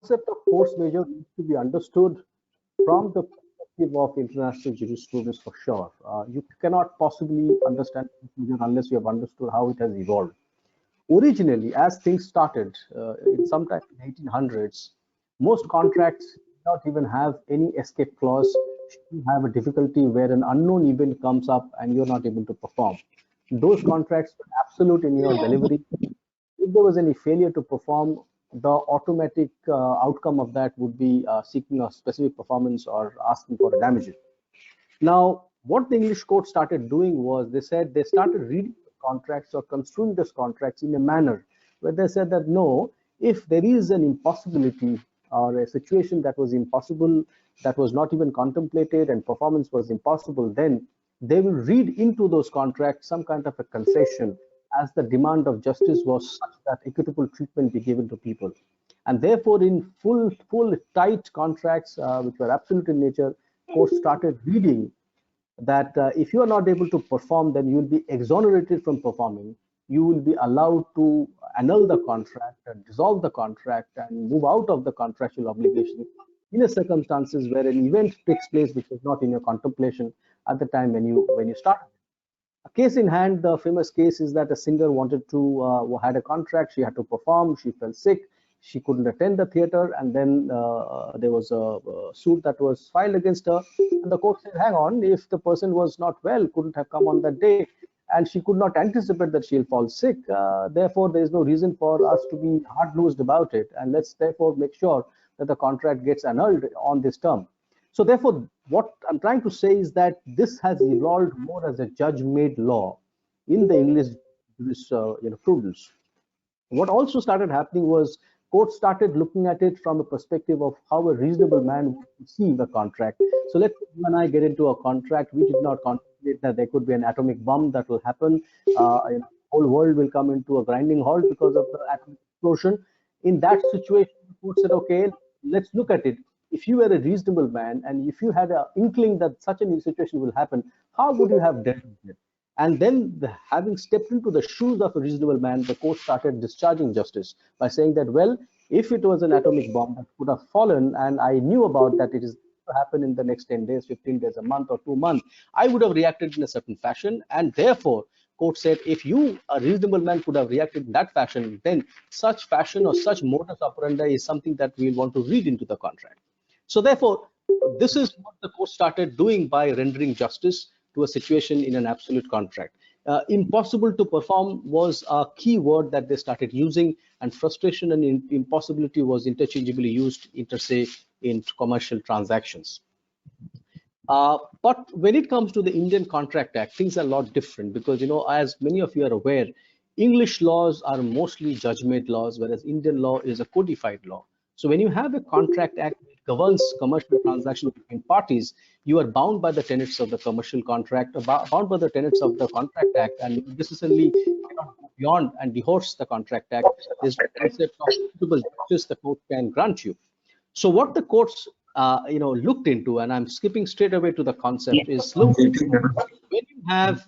concept of force majeure needs to be understood from the perspective of international jurisprudence for sure. You cannot possibly understand force majeure unless you have understood how it has evolved. Originally, as things started in sometime in 1800s, most contracts did not even have any escape clause. You have a difficulty where an unknown event comes up and you're not able to perform. Those contracts were absolute in your delivery. If there was any failure to perform, the automatic outcome of that would be seeking a specific performance or asking for damages. Now, what the English court started doing was they started reading the contracts or construing these contracts in a manner where they said that no, if there is an impossibility or a situation that was impossible, that was not even contemplated and performance was impossible, then they will read into those contracts some kind of a concession as the demand of justice was such that equitable treatment be given to people. And therefore, in full tight contracts, which were absolute in nature, courts started reading that if you are not able to perform, then you will be exonerated from performing. You will be allowed to annul the contract and dissolve the contract and move out of the contractual obligation in a circumstances where an event takes place which was not in your contemplation at the time when you started. A case in hand, the famous case is that a singer wanted to had a contract. She had to perform. She fell sick. She couldn't attend the theater, and then there was a suit that was filed against her. And the court said, "Hang on, if the person was not well, couldn't have come on that day, and she could not anticipate that she'll fall sick. Therefore, there is no reason for us to be hard-nosed about it, and let's therefore make sure that the contract gets annulled on this term." So therefore, what I'm trying to say is that this has evolved more as a judge-made law in the English prudence. What also started happening was courts started looking at it from a perspective of how a reasonable man would see the contract. So let's say you and I get into a contract. We did not contemplate that there could be an atomic bomb that will happen. The whole world will come into a grinding halt because of the atomic explosion. In that situation, the court said, okay, let's look at it. If you were a reasonable man and if you had an inkling that such a situation will happen, how would you have dealt with it? And then, having stepped into the shoes of a reasonable man, the court started discharging justice by saying that, well, if it was an atomic bomb that could have fallen, and I knew about that it is to happen in the next 10 days, 15 days, a month, or 2 months, I would have reacted in a certain fashion. And therefore, court said, if you, a reasonable man, could have reacted in that fashion, then such fashion or such modus operandi is something that we want to read into the contract. So therefore, this is what the court started doing by rendering justice to a situation in an absolute contract. Impossible to perform was a key word that they started using, and frustration and impossibility was interchangeably used inter se in commercial transactions. But when it comes to the Indian Contract Act, things are a lot different because, as many of you are aware, English laws are mostly judge-made laws, whereas Indian law is a codified law. So when you have a Contract Act that governs commercial transactions between parties, you are bound by the tenets of the commercial contract, bound by the tenets of the Contract Act, and you necessarily cannot go beyond and divorce the Contract Act. There's the concept of equitable justice the court can grant you. So what the courts looked into, and I'm skipping straight away to the concept, is look,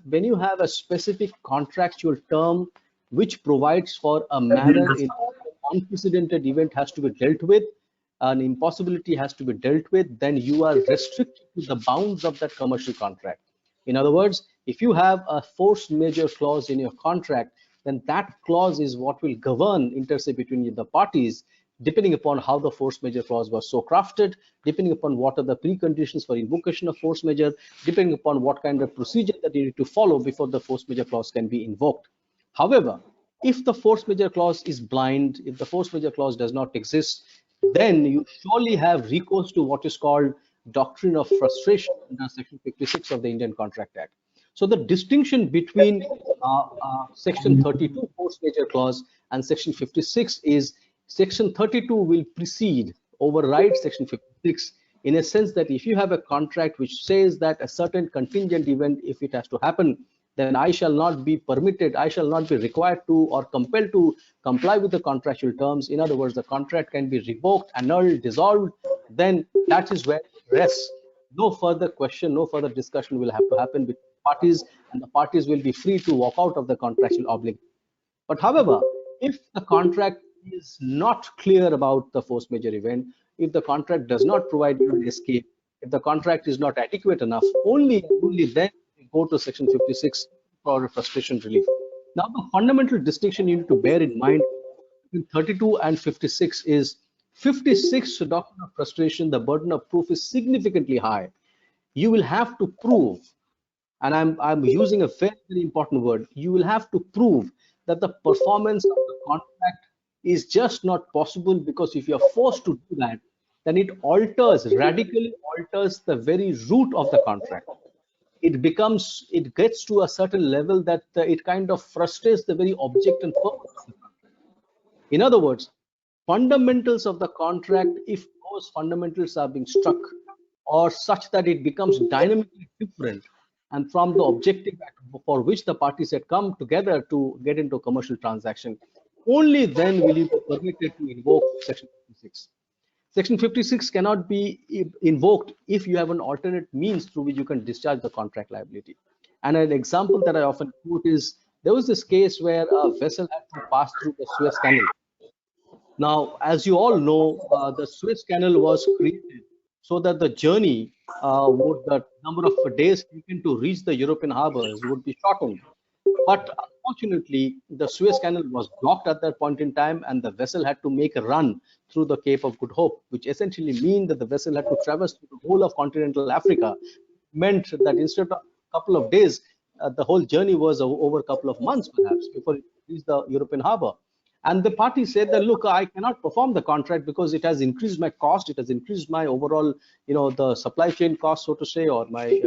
when you have a specific contractual term which provides for a manner in unprecedented event has to be dealt with, an impossibility has to be dealt with, then you are restricted to the bounds of that commercial contract. In other words, if you have a force majeure clause in your contract, then that clause is what will govern inter se between the parties, depending upon how the force majeure clause was so crafted, depending upon what are the preconditions for invocation of force majeure, depending upon what kind of procedure that you need to follow before the force majeure clause can be invoked. However, if the force majeure clause is blind, if the force majeure clause does not exist, then you surely have recourse to what is called doctrine of frustration under Section 56 of the Indian Contract Act. So the distinction between Section 32 force majeure clause and Section 56 is Section 32 will precede, override Section 56 in a sense that if you have a contract which says that a certain contingent event, if it has to happen, then I shall not be permitted, I shall not be required to or compelled to comply with the contractual terms. In other words, the contract can be revoked, annulled, dissolved, then that is where it rests. No further question, no further discussion will have to happen between parties, and the parties will be free to walk out of the contractual obligation. But however, if the contract is not clear about the force majeure event, if the contract does not provide you an escape, if the contract is not adequate enough, only then we go to section 56 for frustration relief. Now, the fundamental distinction you need to bear in mind between 32 and 56 is 56 doctrine of frustration, the burden of proof is significantly high. You will have to prove, and I'm using a very, very important word, you will have to prove that the performance of the contract is just not possible, because if you're forced to do that, then it radically alters the very root of the contract. It gets to a certain level that it kind of frustrates the very object and purpose of the contract. In other words, fundamentals of the contract, if those fundamentals are being struck or such that it becomes dynamically different and from the objective for which the parties had come together to get into a commercial transaction, only then will you be permitted to invoke section 56. Section 56 cannot be invoked if you have an alternate means through which you can discharge the contract liability. And an example that I often quote is, there was this case where a vessel had to pass through the Suez Canal. Now, as you all know, the Suez Canal was created so that the journey, the number of days taken to reach the European harbors would be shortened. But unfortunately, the Suez Canal was blocked at that point in time, and the vessel had to make a run through the Cape of Good Hope, which essentially means that the vessel had to traverse through the whole of continental Africa. It meant that instead of a couple of days, the whole journey was over a couple of months, perhaps, before it reached the European harbor. And the party said that, look, I cannot perform the contract because it has increased my cost, it has increased my overall, the supply chain cost, so to say, or my,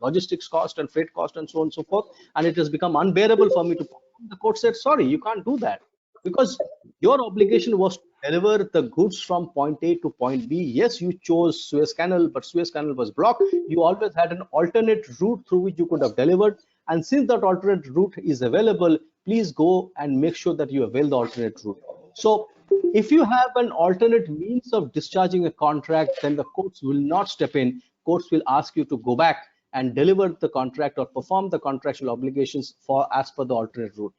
logistics cost and freight cost and so on and so forth, and it has become unbearable for me to perform. The court said, sorry, you can't do that, because your obligation was to deliver the goods from point A to point B. Yes, you chose Suez Canal, but Suez Canal was blocked. You always had an alternate route through which you could have delivered, and since that alternate route is available, please go and make sure that you avail the alternate route. So if you have an alternate means of discharging a contract, then the courts will not step in. Courts will ask you to go back and deliver the contract or perform the contractual obligations as per the alternate route.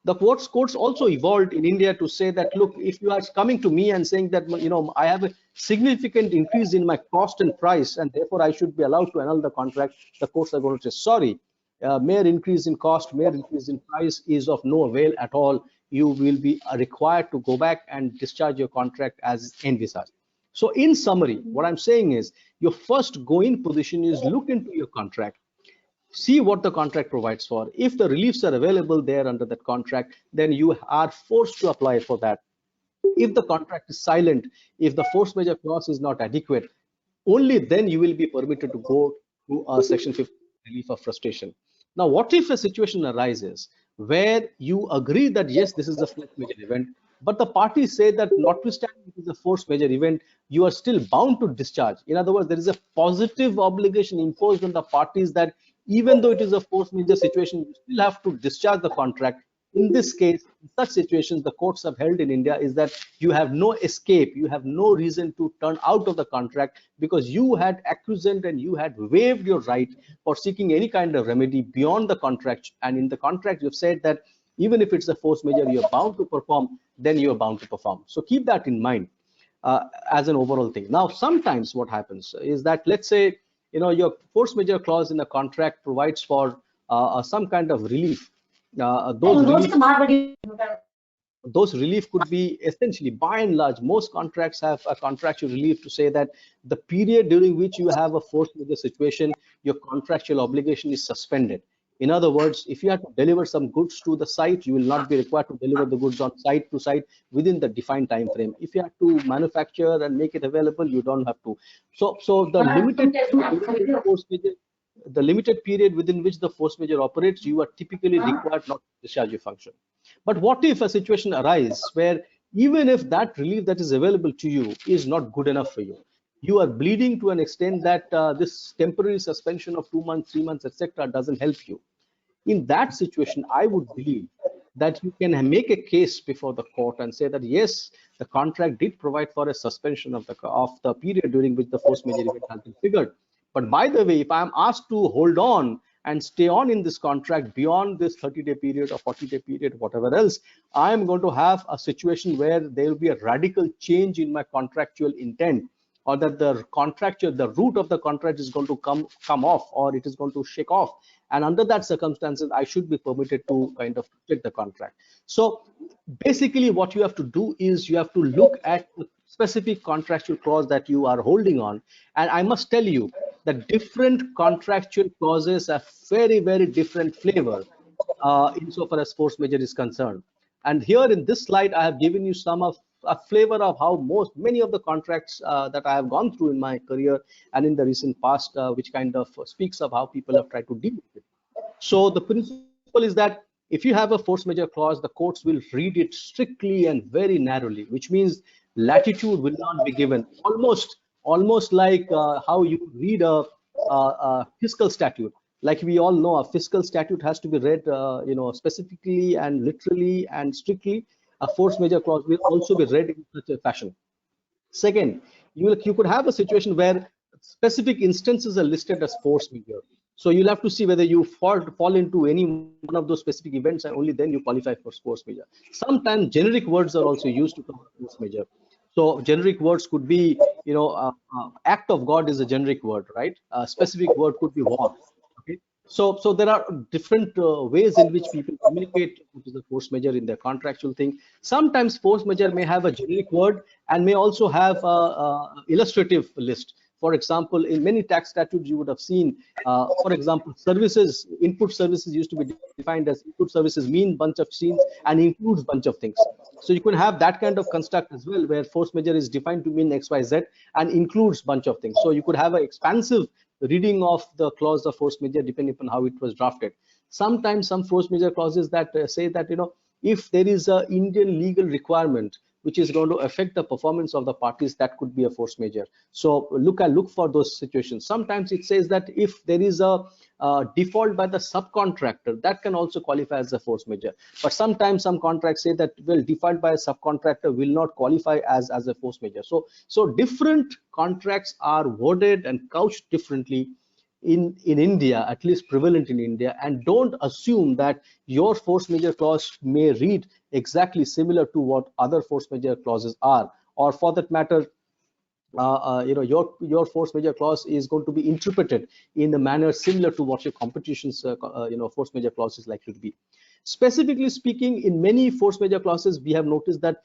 The courts also evolved in India to say that, look, if you are coming to me and saying that, I have a significant increase in my cost and price, and therefore I should be allowed to annul the contract, the courts are going to say, sorry, mere increase in cost, mere increase in price is of no avail at all. You will be required to go back and discharge your contract as envisaged. So in summary, what I'm saying is, your first go-in position is look into your contract, see what the contract provides for. If the reliefs are available there under that contract, then you are forced to apply for that. If the contract is silent, if the force majeure clause is not adequate, only then you will be permitted to go to a section 50 relief of frustration. Now, what if a situation arises where you agree that yes, this is a force majeure event, but the parties say that notwithstanding it is a force majeure event, you are still bound to discharge. In other words, there is a positive obligation imposed on the parties that even though it is a force majeure situation, you still have to discharge the contract. In this case, in such situations, the courts have held in India is that you have no escape, you have no reason to turn out of the contract, because you had accusant and you had waived your right for seeking any kind of remedy beyond the contract. And in the contract, you've said that even if it's a force majeure you're bound to perform, then you're bound to perform. So keep that in mind as an overall thing. Now, sometimes what happens is that, let's say, your force majeure clause in a contract provides for some kind of relief. Those relief could be essentially, by and large, most contracts have a contractual relief to say that the period during which you have a force majeure situation, your contractual obligation is suspended. In other words, if you have to deliver some goods to the site, you will not be required to deliver the goods on site to site within the defined time frame. If you have to manufacture and make it available, you don't have to. So the limited period within which the force majeure operates, you are typically required not to discharge your function. But what if a situation arises where even if that relief that is available to you is not good enough for you, you are bleeding to an extent that this temporary suspension of 2 months, 3 months, etc., doesn't help you. In that situation, I would believe that you can make a case before the court and say that yes, the contract did provide for a suspension of the period during which the force majeure event has been triggered. But by the way, if I am asked to hold on and stay on in this contract beyond this 30-day period or 40-day period, whatever else, I am going to have a situation where there will be a radical change in my contractual intent, or that the root of the contract is going to come off, or it is going to shake off. And under that circumstances, I should be permitted to kind of check the contract. So basically what you have to do is you have to look at the specific contractual clause that you are holding on. And I must tell you that different contractual clauses have very, very different flavor insofar as force majeure is concerned. And here in this slide, I have given you some of a flavor of how many of the contracts that I have gone through in my career and in the recent past, which kind of speaks of how people have tried to deal with it. So the principle is that if you have a force majeure clause, the courts will read it strictly and very narrowly, which means latitude will not be given. Almost like how you read a fiscal statute. Like we all know, a fiscal statute has to be read, specifically and literally and strictly. A force majeure clause will also be read in such a fashion. Second, you could have a situation where specific instances are listed as force majeure. So you'll have to see whether you fall into any one of those specific events, and only then you qualify for force majeure. Sometimes generic words are also used to cover force majeure. So generic words could be, act of God is a generic word, right? A specific word could be war. Okay. So there are different ways in which people communicate what is the force majeure in their contractual thing. Sometimes force majeure may have a generic word and may also have a illustrative list. For example, in many tax statutes, you would have seen, for example, services, input services used to be defined as input services mean bunch of scenes and includes bunch of things. So you can have that kind of construct as well, where force majeure is defined to mean X, Y, Z and includes bunch of things. So you could have an expansive reading of the clause of force majeure depending upon how it was drafted. Sometimes some force majeure clauses that say that, if there is an Indian legal requirement which is going to affect the performance of the parties, that could be a force majeure. So look for those situations. Sometimes it says that if there is a default by the subcontractor, that can also qualify as a force majeure. But sometimes some contracts say that, well, default by a subcontractor will not qualify as a force majeure. So different contracts are worded and couched differently in India, at least prevalent in India, and don't assume that your force majeure clause may read exactly similar to what other force majeure clauses are, or for that matter, your force majeure clause is going to be interpreted in a manner similar to what your competition's force majeure clause is likely to be. Specifically speaking, in many force majeure clauses, we have noticed that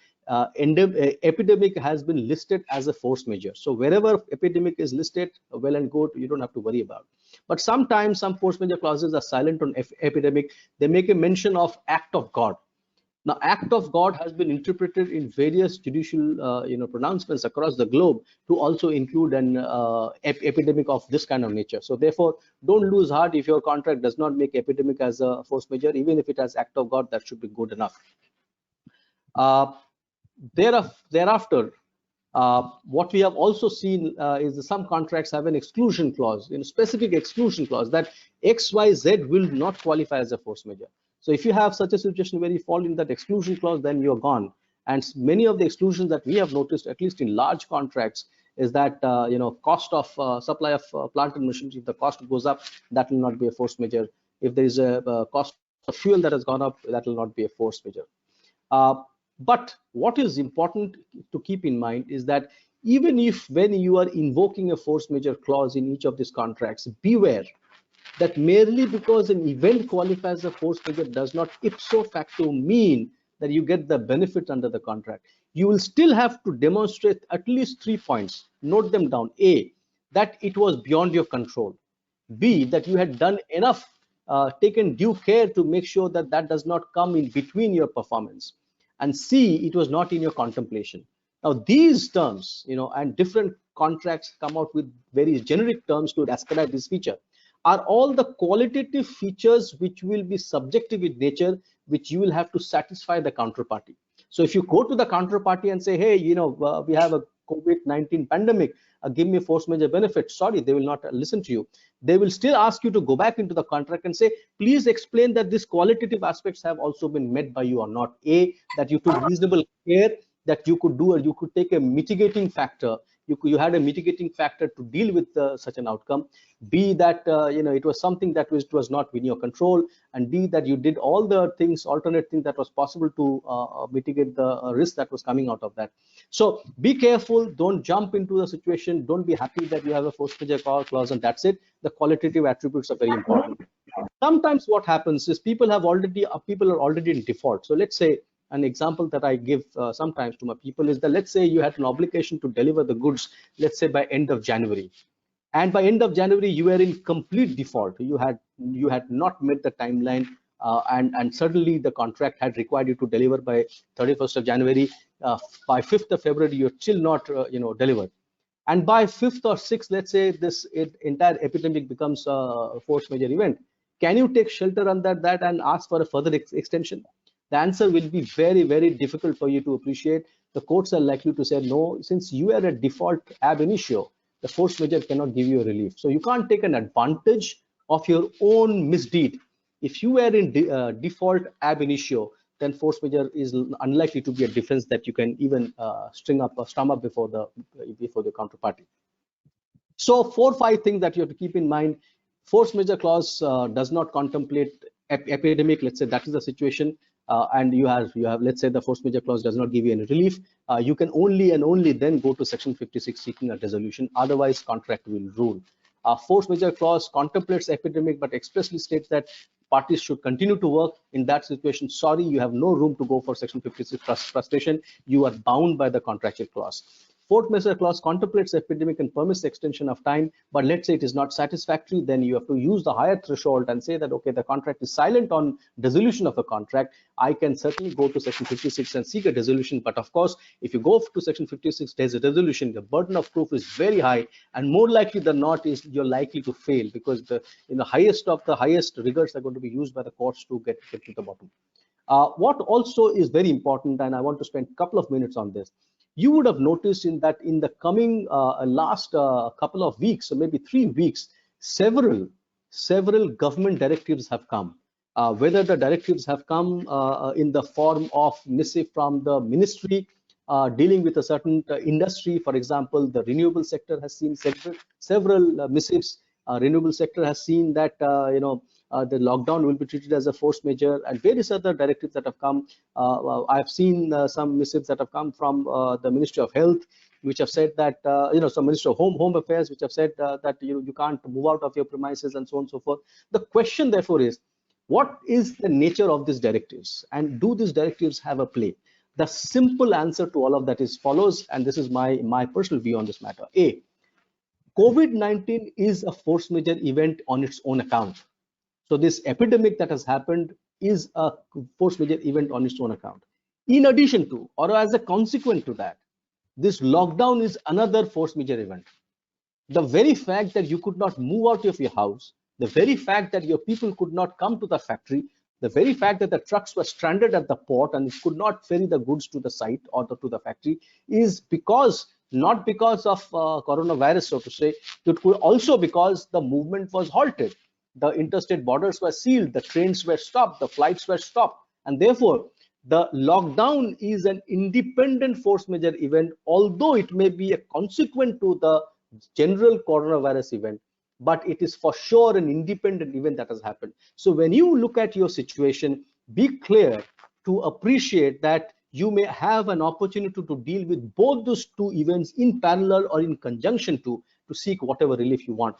epidemic has been listed as a force majeure. So wherever epidemic is listed, well and good, you don't have to worry about. But sometimes some force majeure clauses are silent on epidemic. They make a mention of act of God. Now, act of God has been interpreted in various judicial pronouncements across the globe to also include an epidemic of this kind of nature. So therefore, don't lose heart if your contract does not make epidemic as a force majeure. Even if it has act of God, that should be good enough. Thereafter, what we have also seen is that some contracts have an exclusion clause, specific exclusion clause, that X, Y, Z will not qualify as a force majeure. So if you have such a situation where you fall in that exclusion clause, then you're gone. And many of the exclusions that we have noticed, at least in large contracts, is that cost of supply of plant and machinery, if the cost goes up, that will not be a force majeure. If there is a cost of fuel that has gone up, that will not be a force majeure. But what is important to keep in mind is that even if when you are invoking a force majeure clause in each of these contracts, beware that merely because an event qualifies as a force majeure does not ipso facto mean that you get the benefit under the contract. You will still have to demonstrate at least 3 points. Note them down. A, that it was beyond your control. B, that you had done enough, taken due care to make sure that that does not come in between your performance. And C, it was not in your contemplation. Now these terms, and different contracts come out with very generic terms to ascribe this feature, are all the qualitative features which will be subjective in nature, which you will have to satisfy the counterparty. So if you go to the counterparty and say, hey, we have a COVID-19 pandemic, give me a force majeure benefit, sorry, they will not listen to you. They will still ask you to go back into the contract and say, please explain that these qualitative aspects have also been met by you or not. A, that you took reasonable care, that you could do, or you could take a mitigating factor you had a mitigating factor to deal with such an outcome. B, that it was something that was not within your control, and D, that you did all the things, alternate things that was possible to mitigate the risk that was coming out of that. So be careful, don't jump into the situation, don't be happy that you have a force majeure clause and that's it. The qualitative attributes are very important. Sometimes what happens is people are already in default. So let's say an example that I give sometimes to my people is that, let's say you had an obligation to deliver the goods, let's say by end of January. And by end of January, you were in complete default. You had not met the timeline, and suddenly the contract had required you to deliver by 31st of January. By 5th of February, you're still not delivered. And by 5th or 6th, let's say this entire epidemic becomes a force majeure event. Can you take shelter under that and ask for a further extension? The answer will be very, very difficult for you to appreciate. The courts are likely to say, no, since you are a default ab initio, the force majeure cannot give you a relief. So you can't take an advantage of your own misdeed. If you are in default ab initio, then force majeure is unlikely to be a defense that you can even string up or stum up before the counterparty. So 4 or 5 things that you have to keep in mind. Force majeure clause does not contemplate epidemic. Let's say that is the situation, and you have let's say the force majeure clause does not give you any relief. You can only and only then go to section 56 seeking a resolution. Otherwise, contract will rule. Force majeure clause contemplates epidemic but expressly states that parties should continue to work. In that situation, sorry, you have no room to go for section 56 frustration. You are bound by the contractual clause. Force majeure clause contemplates epidemic and permits extension of time, but let's say it is not satisfactory, then you have to use the higher threshold and say that, okay, the contract is silent on dissolution of a contract. I can certainly go to section 56 and seek a dissolution, but of course, if you go to section 56, there's a resolution, the burden of proof is very high, and more likely than not is you're likely to fail, because the highest of the highest rigors are going to be used by the courts to get to the bottom. What also is very important, and I want to spend a couple of minutes on this, you would have noticed in the coming last couple of weeks, or maybe 3 weeks, several government directives have come. Whether the directives have come in the form of missive from the ministry dealing with a certain industry, for example, the renewable sector has seen several missives. Renewable sector has seen that the lockdown will be treated as a force majeure, and various other directives that have come. I've seen some missives that have come from the Ministry of Health, which have said that some Ministry of Home Affairs, which have said that you can't move out of your premises and so on and so forth. The question, therefore, is what is the nature of these directives, and do these directives have a play? The simple answer to all of that is follows, and this is my personal view on this matter. A, COVID-19 is a force majeure event on its own account. So this epidemic that has happened is a force majeure event on its own account. In addition to, or as a consequence to that, this lockdown is another force majeure event. The very fact that you could not move out of your house, the very fact that your people could not come to the factory, the very fact that the trucks were stranded at the port and could not ferry the goods to the site or to the factory is not because of coronavirus, so to say. It could also because the movement was halted. The interstate borders were sealed, the trains were stopped, the flights were stopped, and therefore the lockdown is an independent force majeure event, although it may be a consequent to the general coronavirus event, but it is for sure an independent event that has happened. So when you look at your situation, be clear to appreciate that you may have an opportunity to deal with both those two events in parallel or in conjunction to seek whatever relief you want.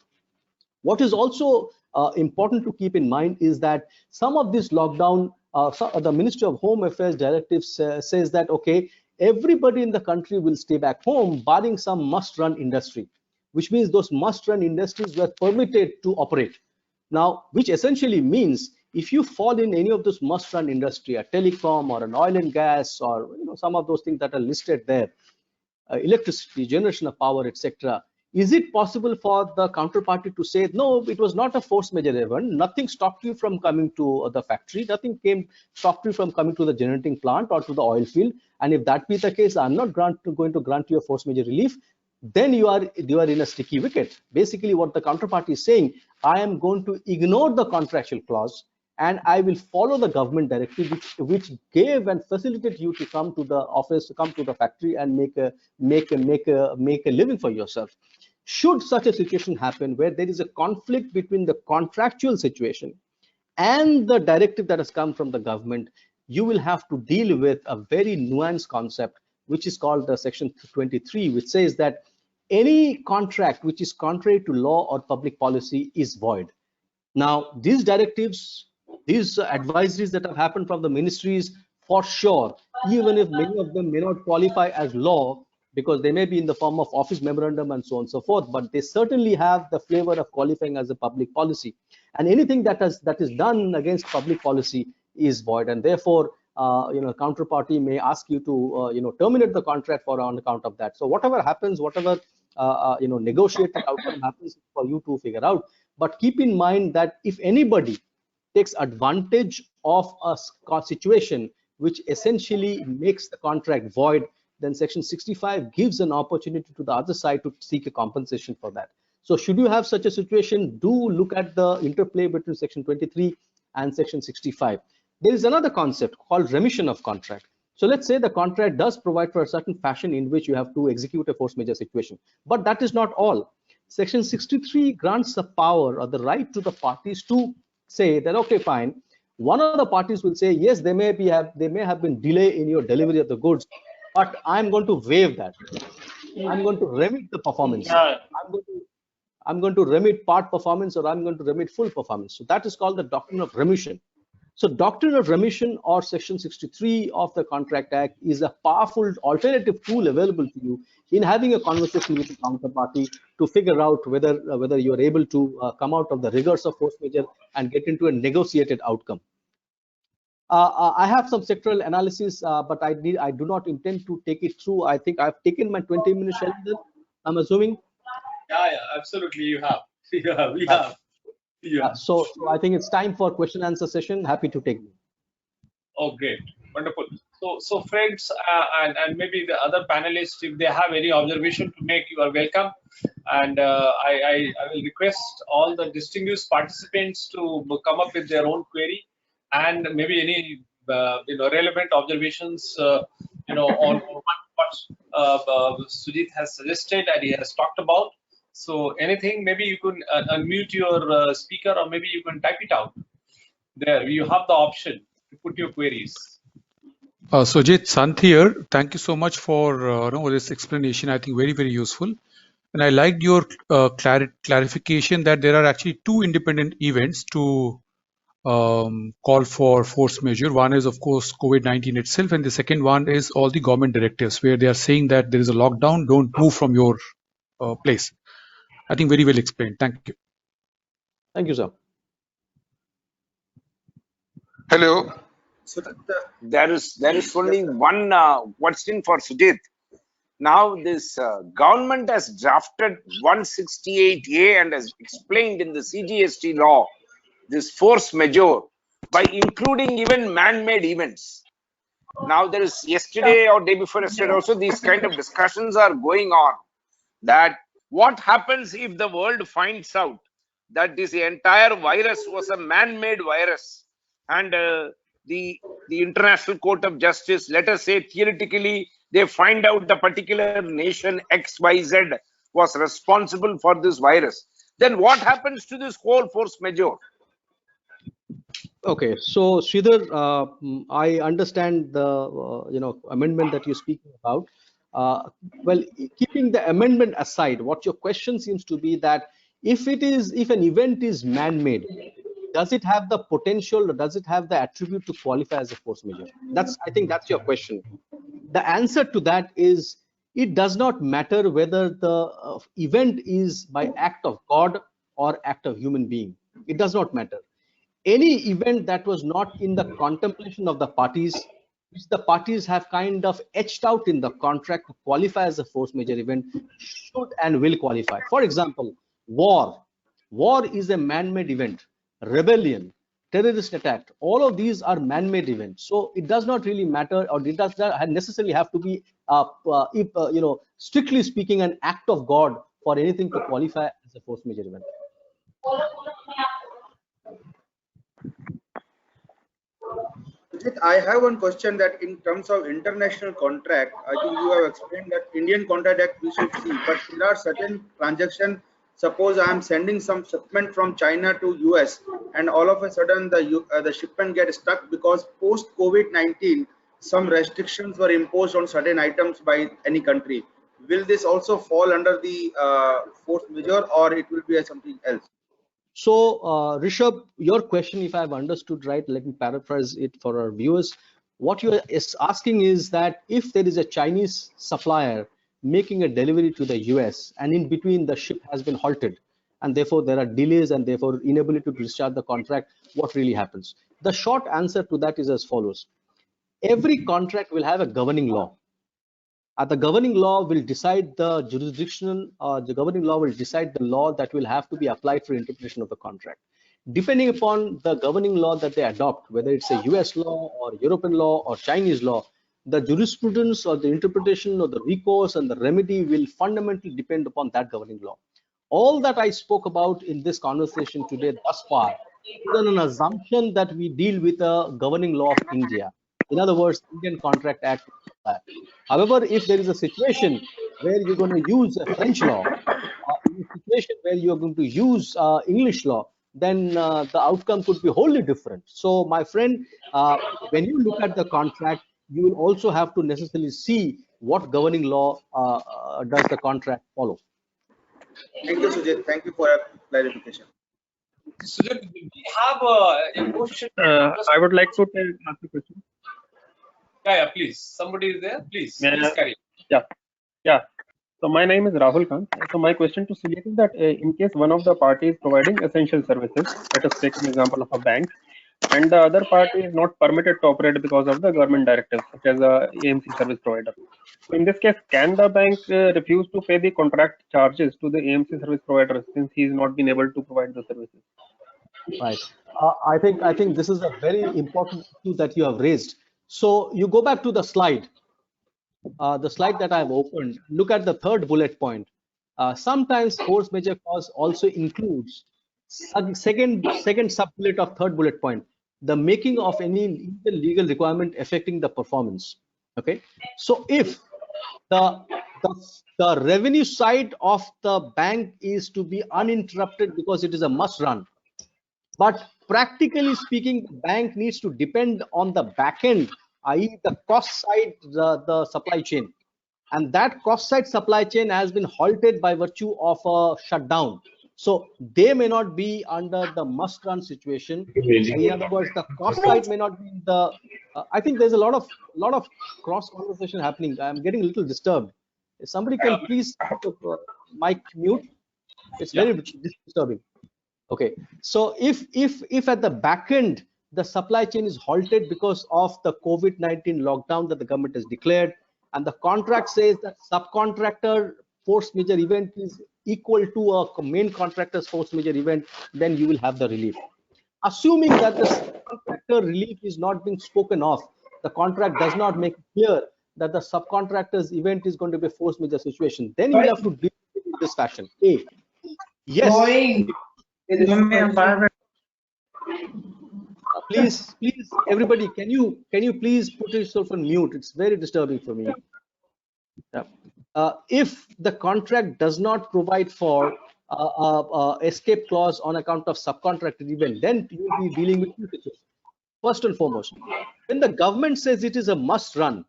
What is also important to keep in mind is that some of this lockdown, the Ministry of Home Affairs directive says that, okay, everybody in the country will stay back home, barring some must-run industry, which means those must-run industries were permitted to operate. Now, which essentially means if you fall in any of those must-run industry, a telecom or an oil and gas, or some of those things that are listed there, electricity, generation of power, etc., is it possible for the counterparty to say, no, it was not a force majeure event, nothing stopped you from coming to the factory, nothing stopped you from coming to the generating plant or to the oil field, and if that be the case, I'm not going to grant you a force majeure relief, then you are in a sticky wicket. Basically, what the counterparty is saying, I am going to ignore the contractual clause, and I will follow the government directive which gave and facilitated you to come to the office, to come to the factory and make a living for yourself. Should such a situation happen where there is a conflict between the contractual situation and the directive that has come from the government, you will have to deal with a very nuanced concept, which is called the Section 23, which says that any contract which is contrary to law or public policy is void. Now, these directives, these advisories that have happened from the ministries, for sure, even if many of them may not qualify as law, because they may be in the form of office memorandum and so on and so forth, but they certainly have the flavor of qualifying as a public policy. And anything that is done against public policy is void, and therefore, counterparty may ask you to terminate the contract for on account of that. So whatever happens, whatever negotiated outcome happens for you to figure out. But keep in mind that if anybody takes advantage of a situation which essentially makes the contract void, then Section 65 gives an opportunity to the other side to seek a compensation for that. So should you have such a situation, do look at the interplay between Section 23 and Section 65. There is another concept called remission of contract. So let's say the contract does provide for a certain fashion in which you have to execute a force majeure situation, but that is not all. Section 63 grants the power or the right to the parties to say that, okay, fine, one of the parties will say, yes, there may have been delay in your delivery of the goods, but I'm going to waive that. I'm going to remit the performance. I'm going to remit part performance, or I'm going to remit full performance. So that is called the doctrine of remission. So doctrine of remission, or Section 63 of the Contract Act, is a powerful alternative tool available to you in having a conversation with the counterparty to figure out whether you are able to come out of the rigors of force majeure and get into a negotiated outcome. I have some sectoral analysis, but I do not intend to take it through. I think I've taken my 20 minutes, I'm assuming. Yeah, absolutely. You have. We have. Yeah. So I think it's time for question answer session. Happy to take them. Oh, great. Wonderful. So friends, and maybe the other panelists, if they have any observation to make, you are welcome. And I will request all the distinguished participants to come up with their own query, and maybe any relevant observations on what Sujit has suggested and he has talked about. So anything, maybe you can unmute your speaker, or maybe you can type it out. There, you have the option to put your queries. Sujit, Sant here. Thank you so much for this explanation. I think very, very useful. And I liked your clarification that there are actually two independent events to call for force majeure. One is, of course, COVID-19 itself, and the second one is all the government directives where they are saying that there is a lockdown, don't move from your place. I think very well explained. Thank you. Thank you, sir. Hello. So there is only one question for Sujit. Now this government has drafted 168A and has explained in the CGST law this force majeure by including even man-made events. Now there is yesterday or day before yesterday also these kind of discussions are going on, that what happens if the world finds out that this entire virus was a man-made virus, and the International Court of Justice, let us say theoretically, they find out the particular nation XYZ was responsible for this virus, then what happens to this whole force majeure? Okay, so Sridhar, I understand the amendment that you're speaking about. Well, keeping the amendment aside, what your question seems to be that if an event is man-made, does it have the potential, or does it have the attribute to qualify as a force majeure? I think that's your question. The answer to that is, it does not matter whether the event is by act of God or act of human being. It does not matter. Any event that was not in the contemplation of the parties, which the parties have kind of etched out in the contract to qualify as a force majeure event, should and will qualify. For example, war. War is a man-made event. Rebellion, terrorist attack, all of these are man-made events. So it does not really matter, or it does not necessarily have to be, strictly speaking, an act of God for anything to qualify as a force majeure event. Sujit, I have one question that in terms of international contract, I think you have explained that Indian Contract Act we should see, but there are certain transactions. Suppose I am sending some shipment from China to US, and all of a sudden the shipment gets stuck because post COVID-19 some restrictions were imposed on certain items by any country. Will this also fall under the force majeure, or it will be something else? So, Rishabh, your question, if I've understood right, let me paraphrase it for our viewers. What you're asking is that if there is a Chinese supplier making a delivery to the US and in between the ship has been halted and therefore there are delays and therefore inability to discharge the contract, what really happens? The short answer to that is as follows. Every contract will have a governing law. The governing law will decide the jurisdictional, the governing law will decide the law that will have to be applied for interpretation of the contract. Depending upon the governing law that they adopt, whether it's a US law or European law or Chinese law, the jurisprudence or the interpretation or the recourse and the remedy will fundamentally depend upon that governing law. All that I spoke about in this conversation today thus far is on an assumption that we deal with a governing law of India. In other words, Indian Contract Act. However, if there is a situation where you're going to use a French law, in a situation where you're going to use English law, then the outcome could be wholly different. So, my friend, when you look at the contract, you will also have to necessarily see what governing law does the contract follow. Thank you, Sujit. Thank you for your clarification. Sujit, we have a question. I would like to ask a question. Yeah, please. Somebody is there? Please carry. Yeah. So my name is Rahul Khan. So my question to Sujit is that in case one of the party is providing essential services, let us take an example of a bank, and the other party is not permitted to operate because of the government directives, such as a AMC service provider. So in this case, can the bank refuse to pay the contract charges to the AMC service provider since he is not been able to provide the services? Right. I think this is a very important issue that you have raised. So you go back to the slide that I've opened. Look at the third bullet point. Sometimes force majeure clause also includes second sub bullet of third bullet point, the making of any legal requirement affecting the performance. Okay. So if the revenue side of the bank is to be uninterrupted because it is a must run, but practically speaking, the bank needs to depend on the back end, i.e. the cost side, the supply chain. And that cost side supply chain has been halted by virtue of a shutdown. So they may not be under the must run situation. In other words, the cost side may not be in the, I think there's a lot of cross conversation happening. I'm getting a little disturbed. If somebody can please mic mute, it's very disturbing. Okay, so if at the back end the supply chain is halted because of the COVID-19 lockdown that the government has declared, and the contract says that subcontractor force majeure event is equal to a main contractor's force majeure event, then you will have the relief. Assuming that the subcontractor relief is not being spoken of, the contract does not make it clear that the subcontractor's event is going to be a force majeure situation, then you will have to deal with it in this fashion. A, yes. Please, everybody, can you please put yourself on mute? It's very disturbing for me. Yeah. If the contract does not provide for escape clause on account of subcontracted event, then you will be dealing with two situations. First and foremost, when the government says it is a must run,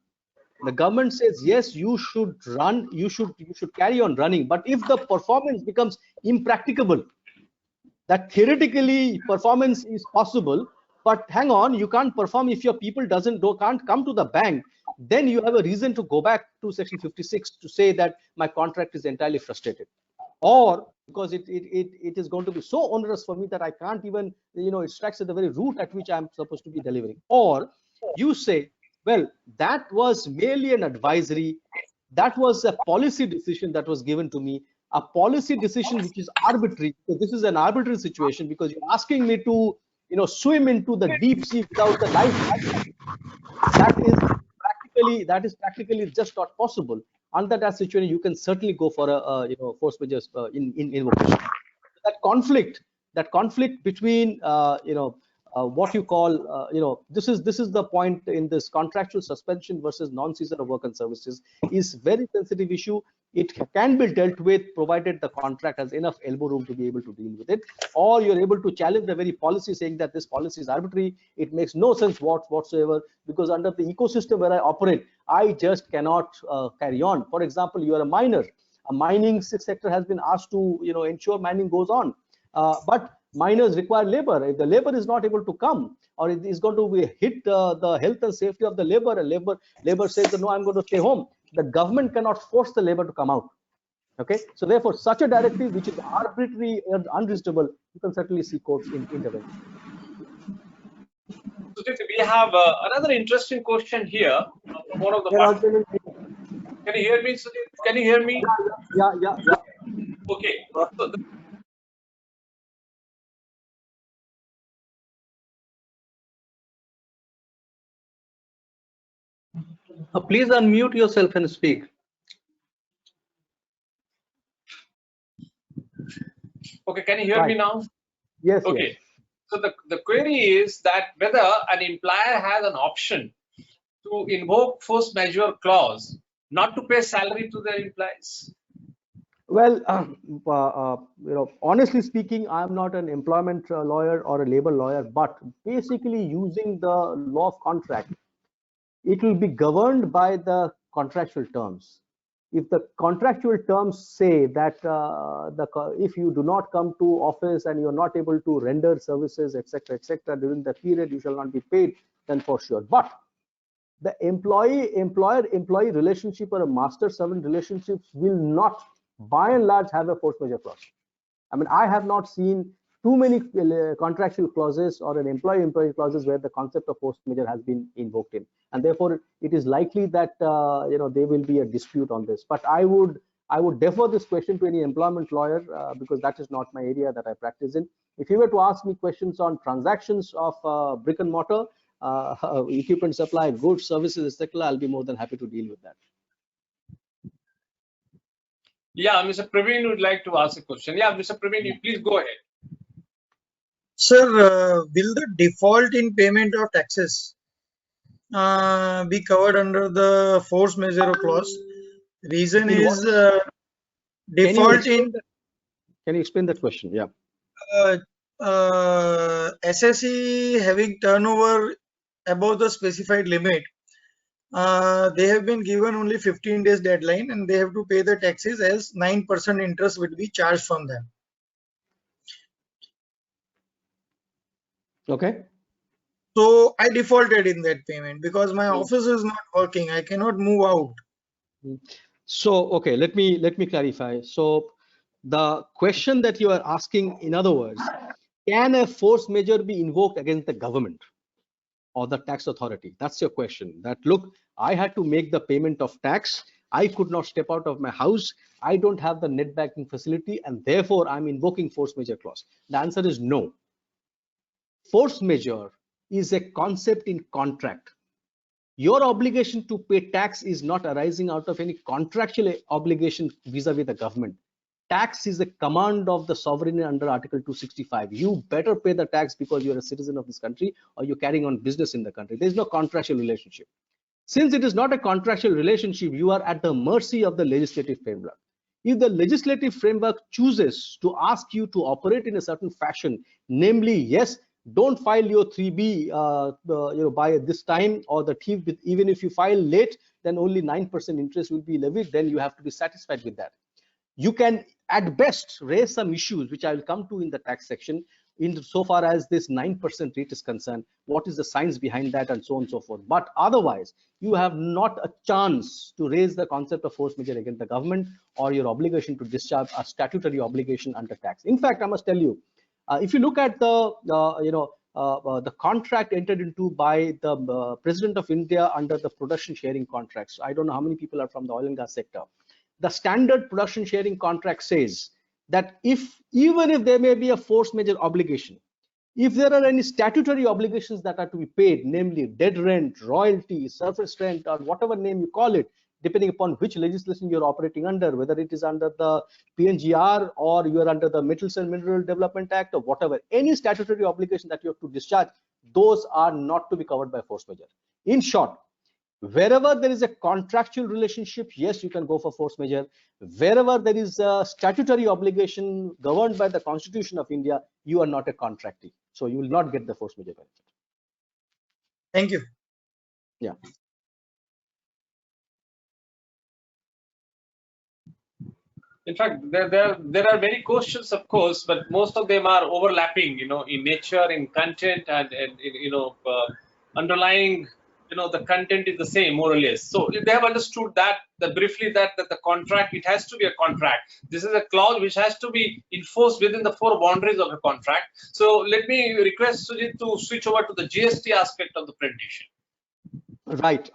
the government says yes, you should run, you should carry on running. But if the performance becomes impracticable, that theoretically performance is possible, but hang on, you can't perform if your people can't come to the bank, then you have a reason to go back to section 56 to say that my contract is entirely frustrated, or because it is going to be so onerous for me that I can't even, it strikes at the very root at which I'm supposed to be delivering. Or you say, well, that was merely an advisory, that was a policy decision that was given to me, a policy decision which is arbitrary. So this is an arbitrary situation because you're asking me to swim into the deep sea without the life. That is practically just not possible. Under that situation, you can certainly go for a force majeure in invocation. That conflict between what you call, this is the point in this contractual suspension versus non-season of work and services is very sensitive issue. It can be dealt with provided the contract has enough elbow room to be able to deal with it, or you're able to challenge the very policy saying that this policy is arbitrary. It makes no sense whatsoever, because under the ecosystem where I operate, I just cannot carry on. For example, you are a miner. A mining sector has been asked to ensure mining goes on, but miners require labor. If the labor is not able to come, or it is going to hit the health and safety of the labor, and labor says that, no, I'm going to stay home, the government cannot force the labor to come out. Okay, so therefore such a directive which is arbitrary and unreasonable, you can certainly see courts intervention. Sujit, we have another interesting question here from one of the participants. Can you hear me, Sujit? Can you hear me? Yeah. Okay. So please unmute yourself and speak. okay, can you hear me now? Yes. Okay. Yes. So the query is that whether an employer has an option to invoke force majeure clause not to pay salary to their employees. Well, honestly speaking, I'm not an employment lawyer or a labor lawyer, but basically using the law of contract, it will be governed by the contractual terms. If the contractual terms say that if you do not come to office and you're not able to render services, etc., during the period, you shall not be paid, then for sure. But the employer-employee relationship or a master-servant relationship will not, by and large, have a force majeure clause. I mean, I have not seen too many contractual clauses or an employee-employee clauses where the concept of force majeure has been invoked in, and therefore it is likely that there will be a dispute on this. But I would defer this question to any employment lawyer because that is not my area that I practice in. If you were to ask me questions on transactions of brick and mortar, equipment supply, goods, services, etc., I'll be more than happy to deal with that. Yeah, Mr. Praveen would like to ask a question. Yeah, Mr. Praveen, you please go ahead. Sir, will the default in payment of taxes be covered under the force majeure clause? Reason is default in. Can you explain that question? Yeah. SSE having turnover above the specified limit, they have been given only 15 days deadline, and they have to pay the taxes as 9% interest will be charged from them. Okay. So I defaulted in that payment because my office is not working. I cannot move out. So, okay, let me clarify. So the question that you are asking, in other words, can a force majeure be invoked against the government or the tax authority? That's your question. That, look, I had to make the payment of tax. I could not step out of my house. I don't have the net banking facility, and therefore I'm invoking force majeure clause. The answer is no. Force majeure is a concept in contract. Your obligation to pay tax is not arising out of any contractual obligation vis-a-vis the government. Tax is a command of the sovereign under Article 265. You better pay the tax because you're a citizen of this country or you're carrying on business in the country. There's no contractual relationship. Since it is not a contractual relationship, you are at the mercy of the legislative framework. If the legislative framework chooses to ask you to operate in a certain fashion, namely, yes, don't file your 3B by this time, or the thief, even if you file late, then only 9% interest will be levied, then you have to be satisfied with that. You can at best raise some issues, which I will come to in the tax section, in so far as this 9% rate is concerned, what is the science behind that, and so on and so forth. But otherwise, you have not a chance to raise the concept of force majeure against the government or your obligation to discharge a statutory obligation under tax. In fact, I must tell you, if you look at the contract entered into by the President of India under the production sharing contracts, I don't know how many people are from the oil and gas sector. The standard production sharing contract says that even if there may be a force majeure obligation, if there are any statutory obligations that are to be paid, namely dead rent, royalty, surface rent, or whatever name you call it, depending upon which legislation you're operating under, whether it is under the PNGR or you are under the Metals and Mineral Development Act or whatever, any statutory obligation that you have to discharge, those are not to be covered by force majeure. In short, wherever there is a contractual relationship, yes, you can go for force majeure. Wherever there is a statutory obligation governed by the Constitution of India, you are not a contractee. So you will not get the force majeure benefit. Thank you. Yeah. In fact, there are many questions, of course, but most of them are overlapping, in nature, in content, and underlying, the content is the same, more or less. So they have understood that briefly that the contract, it has to be a contract. This is a clause which has to be enforced within the four boundaries of a contract. So let me request Sujit to switch over to the GST aspect of the presentation. Right.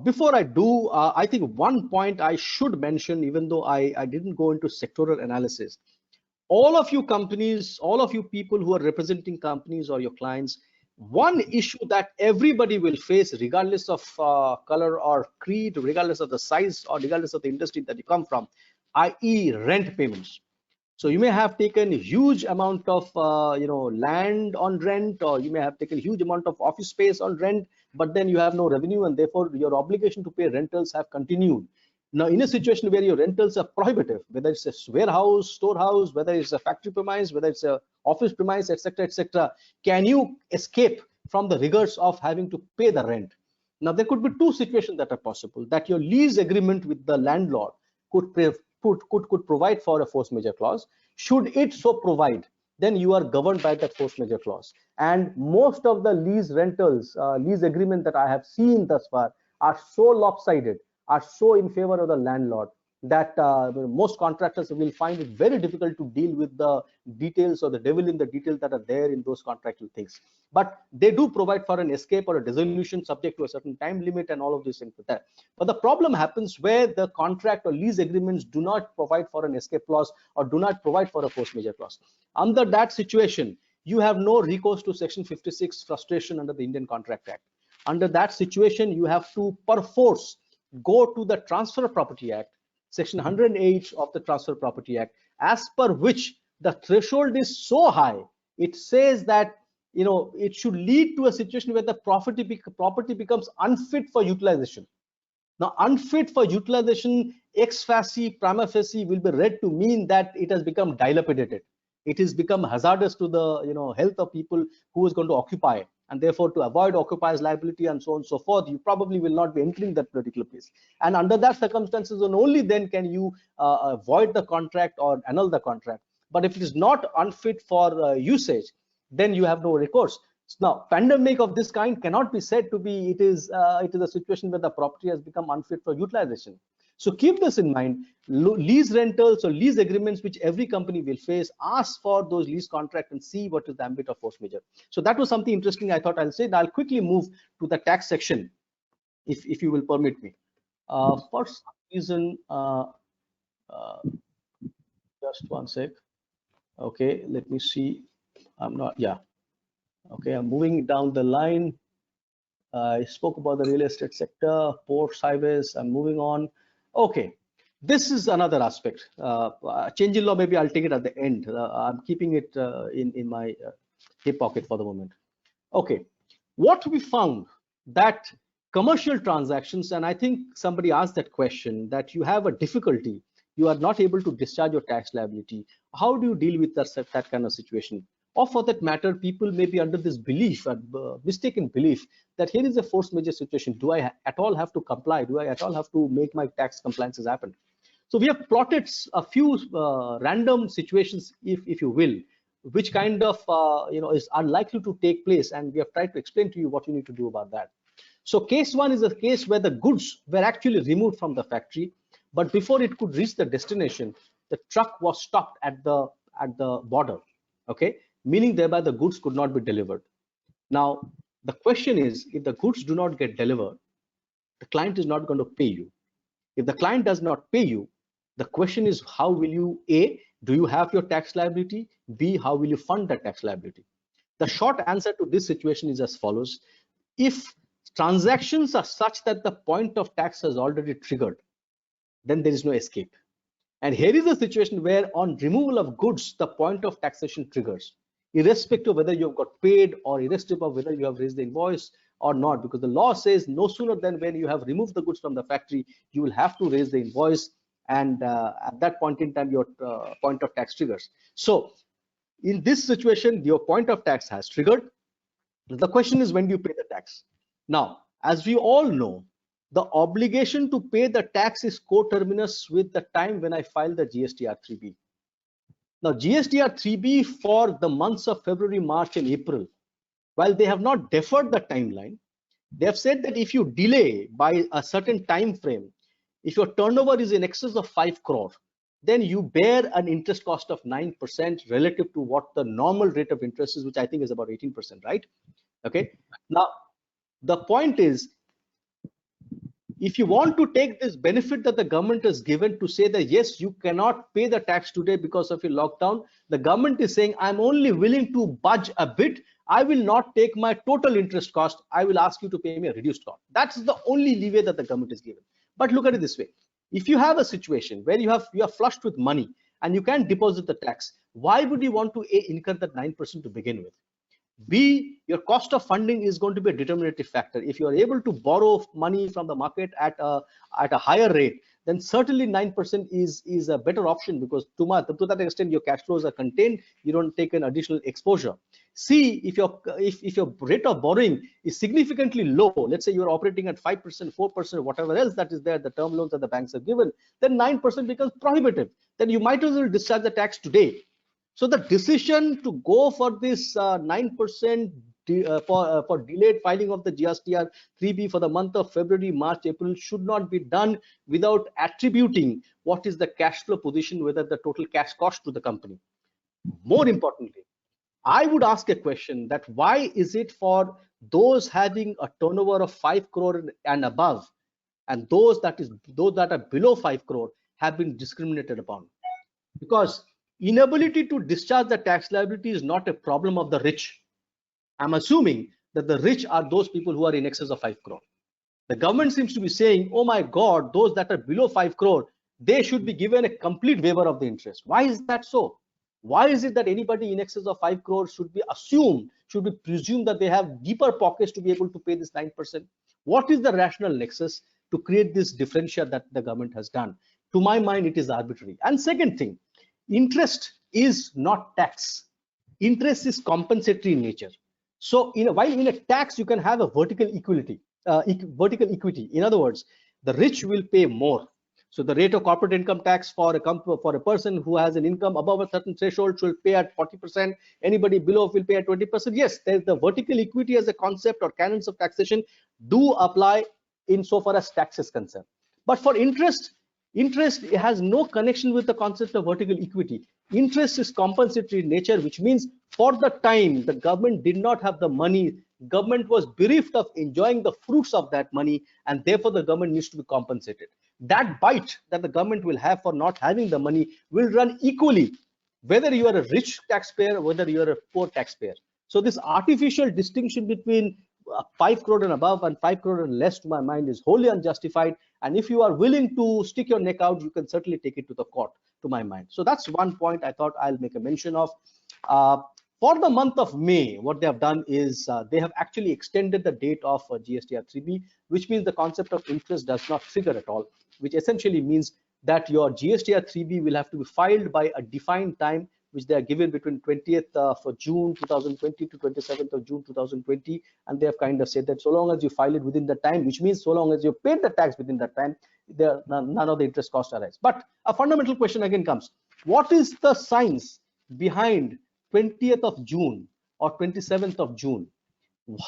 Before I do, I think one point I should mention, even though I didn't go into sectoral analysis, all of you companies, all of you people who are representing companies or your clients, one issue that everybody will face, regardless of color or creed, regardless of the size or regardless of the industry that you come from, i.e. rent payments. So you may have taken a huge amount of land on rent, or you may have taken a huge amount of office space on rent, but then you have no revenue, and therefore your obligation to pay rentals have continued. Now, in a situation where your rentals are prohibitive, whether it's a warehouse, storehouse, whether it's a factory premise, whether it's a office premise, etc., can you escape from the rigors of having to pay the rent? Now, there could be two situations that are possible: that your lease agreement with the landlord could provide for a force majeure clause. Should it so provide, then you are governed by that force majeure clause. And most of the lease rentals, lease agreement that I have seen thus far are so lopsided, are so in favor of the landlord, that most contractors will find it very difficult to deal with the details or the devil in the details that are there in those contractual things. But they do provide for an escape or a dissolution subject to a certain time limit and all of these things. But the problem happens where the contract or lease agreements do not provide for an escape clause or do not provide for a force majeure clause. Under that situation, you have no recourse to Section 56 frustration under the Indian Contract Act. Under that situation, you have to perforce go to the Transfer of Property Act, Section 108 of the Transfer of Property Act, as per which the threshold is so high, it says that it should lead to a situation where the property becomes unfit for utilization. Now, unfit for utilization ex facie, prima facie will be read to mean that it has become dilapidated. It has become hazardous to the health of people who is going to occupy, and therefore to avoid occupier's liability and so on and so forth, you probably will not be entering that particular place. And under that circumstances, and only then can you void the contract or annul the contract. But if it is not unfit for usage, then you have no recourse. Now, pandemic of this kind cannot be said to be it is a situation where the property has become unfit for utilization. So keep this in mind. Lease rentals or lease agreements which every company will face, ask for those lease contracts and see what is the ambit of force majeure. So that was something interesting I thought I'll say. Now I'll quickly move to the tax section, if you will permit me. For some reason, just one sec. Okay, let me see. I'm moving down the line. I spoke about the real estate sector, ports, highways. I'm moving on. Okay, this is another aspect. Change in law, maybe I'll take it at the end. I'm keeping it in my hip pocket for the moment. Okay, what we found that commercial transactions, and I think somebody asked that question, that you have a difficulty, you are not able to discharge your tax liability. How do you deal with that kind of situation? Or for that matter, people may be under this belief, mistaken belief, that here is a force majeure situation. Do I at all have to comply? Do I at all have to make my tax compliances happen? So we have plotted a few random situations, if you will, which kind of is unlikely to take place, and we have tried to explain to you what you need to do about that. So case one is a case where the goods were actually removed from the factory, but before it could reach the destination, the truck was stopped at the border. Okay, meaning thereby the goods could not be delivered. Now, the question is, if the goods do not get delivered, the client is not going to pay you. If the client does not pay you, the question is, how will you, A, do you have your tax liability? B, how will you fund that tax liability? The short answer to this situation is as follows. If transactions are such that the point of tax has already triggered, then there is no escape. And here is a situation where on removal of goods, the point of taxation triggers, irrespective of whether you have got paid or irrespective of whether you have raised the invoice or not, because the law says no sooner than when you have removed the goods from the factory, you will have to raise the invoice, and at that point in time, your point of tax triggers. So in this situation, your point of tax has triggered. The question is, when do you pay the tax? Now, as we all know, the obligation to pay the tax is coterminous with the time when I file the GSTR 3B. Now, GSTR 3B for the months of February, March, and April, while they have not deferred the timeline, they have said that if you delay by a certain time frame, if your turnover is in excess of 5 crore, then you bear an interest cost of 9% relative to what the normal rate of interest is, which I think is about 18%, right? Okay. Now, the point is, if you want to take this benefit that the government has given to say that, yes, you cannot pay the tax today because of your lockdown, the government is saying, I'm only willing to budge a bit. I will not take my total interest cost. I will ask you to pay me a reduced cost. That's the only leeway that the government is given. But look at it this way. If you have a situation where you are flushed with money and you can't deposit the tax, why would you want to incur that 9% to begin with? B, your cost of funding is going to be a determinative factor. If you are able to borrow money from the market at a higher rate, then certainly 9% is a better option, because to that extent your cash flows are contained. You don't take an additional exposure. C, if your rate of borrowing is significantly low, let's say you're operating at 5%, 4%, whatever else that is there, the term loans that the banks have given, then 9% becomes prohibitive. Then you might as well discharge the tax today. So the decision to go for this 9% for delayed filing of the GSTR 3B for the month of February, March, April should not be done without attributing what is the cash flow position, whether the total cash cost to the company. More importantly, I would ask a question that why is it for those having a turnover of 5 crore and above, and those that are below 5 crore have been discriminated upon? Because inability to discharge the tax liability is not a problem of the rich. I'm assuming that the rich are those people who are in excess of 5 crore. The government seems to be saying, oh my God, those that are below 5 crore, they should be given a complete waiver of the interest. Why is that so? Why is it that anybody in excess of 5 crore should be presumed that they have deeper pockets to be able to pay this 9%? What is the rational nexus to create this differential that the government has done? To my mind, it is arbitrary. And second thing, interest is not tax. Interest is compensatory in nature. So while in a tax you can have a vertical equity. In other words, the rich will pay more. So the rate of corporate income tax for a person who has an income above a certain threshold should pay at 40%. Anybody below will pay at 20%. Yes, there's the vertical equity as a concept, or canons of taxation do apply insofar as tax is concerned. But for interest has no connection with the concept of vertical equity. Interest is compensatory in nature, which means for the time the government did not have the money, government was bereft of enjoying the fruits of that money, and therefore the government needs to be compensated. That bite that the government will have for not having the money will run equally, whether you are a rich taxpayer or whether you are a poor taxpayer. So this artificial distinction between 5 crore and above and 5 crore and less, to my mind, is wholly unjustified. And if you are willing to stick your neck out, you can certainly take it to the court, to my mind. So that's one point I thought I'll make a mention of. For the month of May, what they have done is they have actually extended the date of GSTR 3B, which means the concept of interest does not trigger at all, which essentially means that your GSTR 3B will have to be filed by a defined time, which they are given between 20th of June 2020 to 27th of June 2020. And they have kind of said that so long as you file it within the time, which means so long as you paid the tax within that time, none of the interest costs arise. But a fundamental question again comes, what is the science behind 20th of June or 27th of June?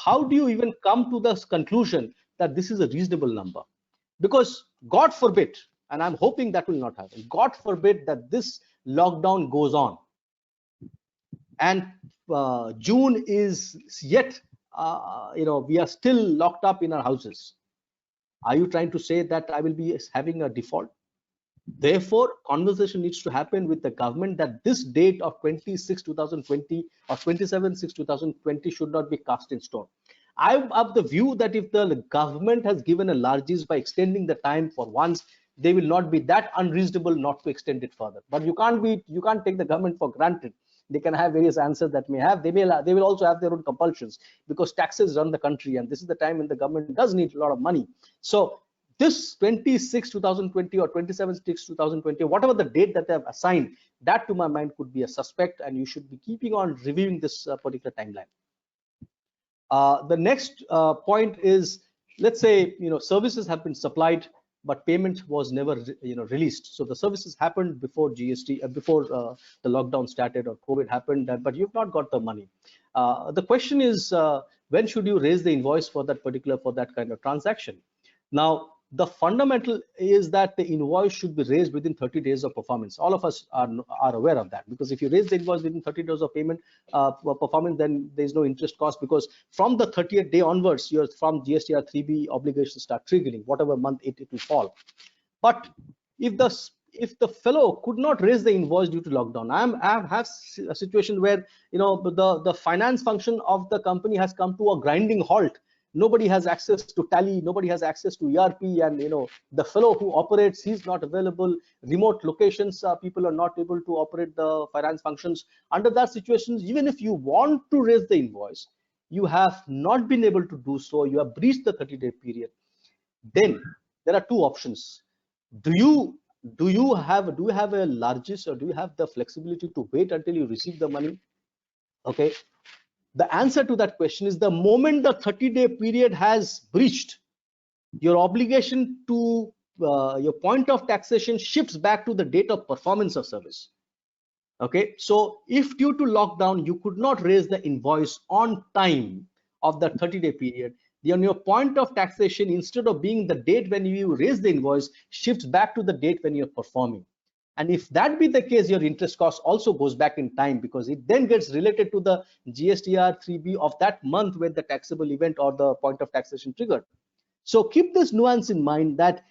How do you even come to this conclusion that this is a reasonable number? Because God forbid, and I'm hoping that will not happen, God forbid that this lockdown goes on and June is yet, we are still locked up in our houses. Are you trying to say that I will be having a default? Therefore, conversation needs to happen with the government that this date of 26/2020 or 27/6/2020 should not be cast in stone. I'm of the view that if the government has given a largesse by extending the time for once, they will not be that unreasonable not to extend it further. But you can't take the government for granted. They can have various answers that they will also have their own compulsions, because taxes run the country, and this is the time when the government does need a lot of money. So this 26/2020 or 27/6/2020, whatever the date that they have assigned, that to my mind could be a suspect, and you should be keeping on reviewing this particular timeline. The next point is, let's say services have been supplied, but payment was never released. So the services happened before GST, before the lockdown started or COVID happened, but you've not got the money. The question is, when should you raise the invoice for that kind of transaction? Now, the fundamental is that the invoice should be raised within 30 days of performance. All of us are aware of that, because if you raise the invoice within 30 days of payment performance, then there's no interest cost, because from the 30th day onwards, from GSTR 3B obligations start triggering, whatever month it will fall. But if the fellow could not raise the invoice due to lockdown, I have a situation where the finance function of the company has come to a grinding halt. Nobody has access to Tally, nobody has access to ERP, and the fellow who operates, he's not available. Remote locations, people are not able to operate the finance functions. Under that situation, even if you want to raise the invoice, you have not been able to do so. You have breached the 30-day period. Then there are two options. Do you have a largesse, or do you have the flexibility to wait until you receive the money? Okay. The answer to that question is, the moment the 30-day period has breached, your obligation to your point of taxation shifts back to the date of performance of service. Okay, so if due to lockdown you could not raise the invoice on time of the 30-day period, then your point of taxation, instead of being the date when you raise the invoice, shifts back to the date when you're performing. And if that be the case, your interest cost also goes back in time, because it then gets related to the GSTR 3B of that month when the taxable event or the point of taxation triggered. So keep this nuance in mind, that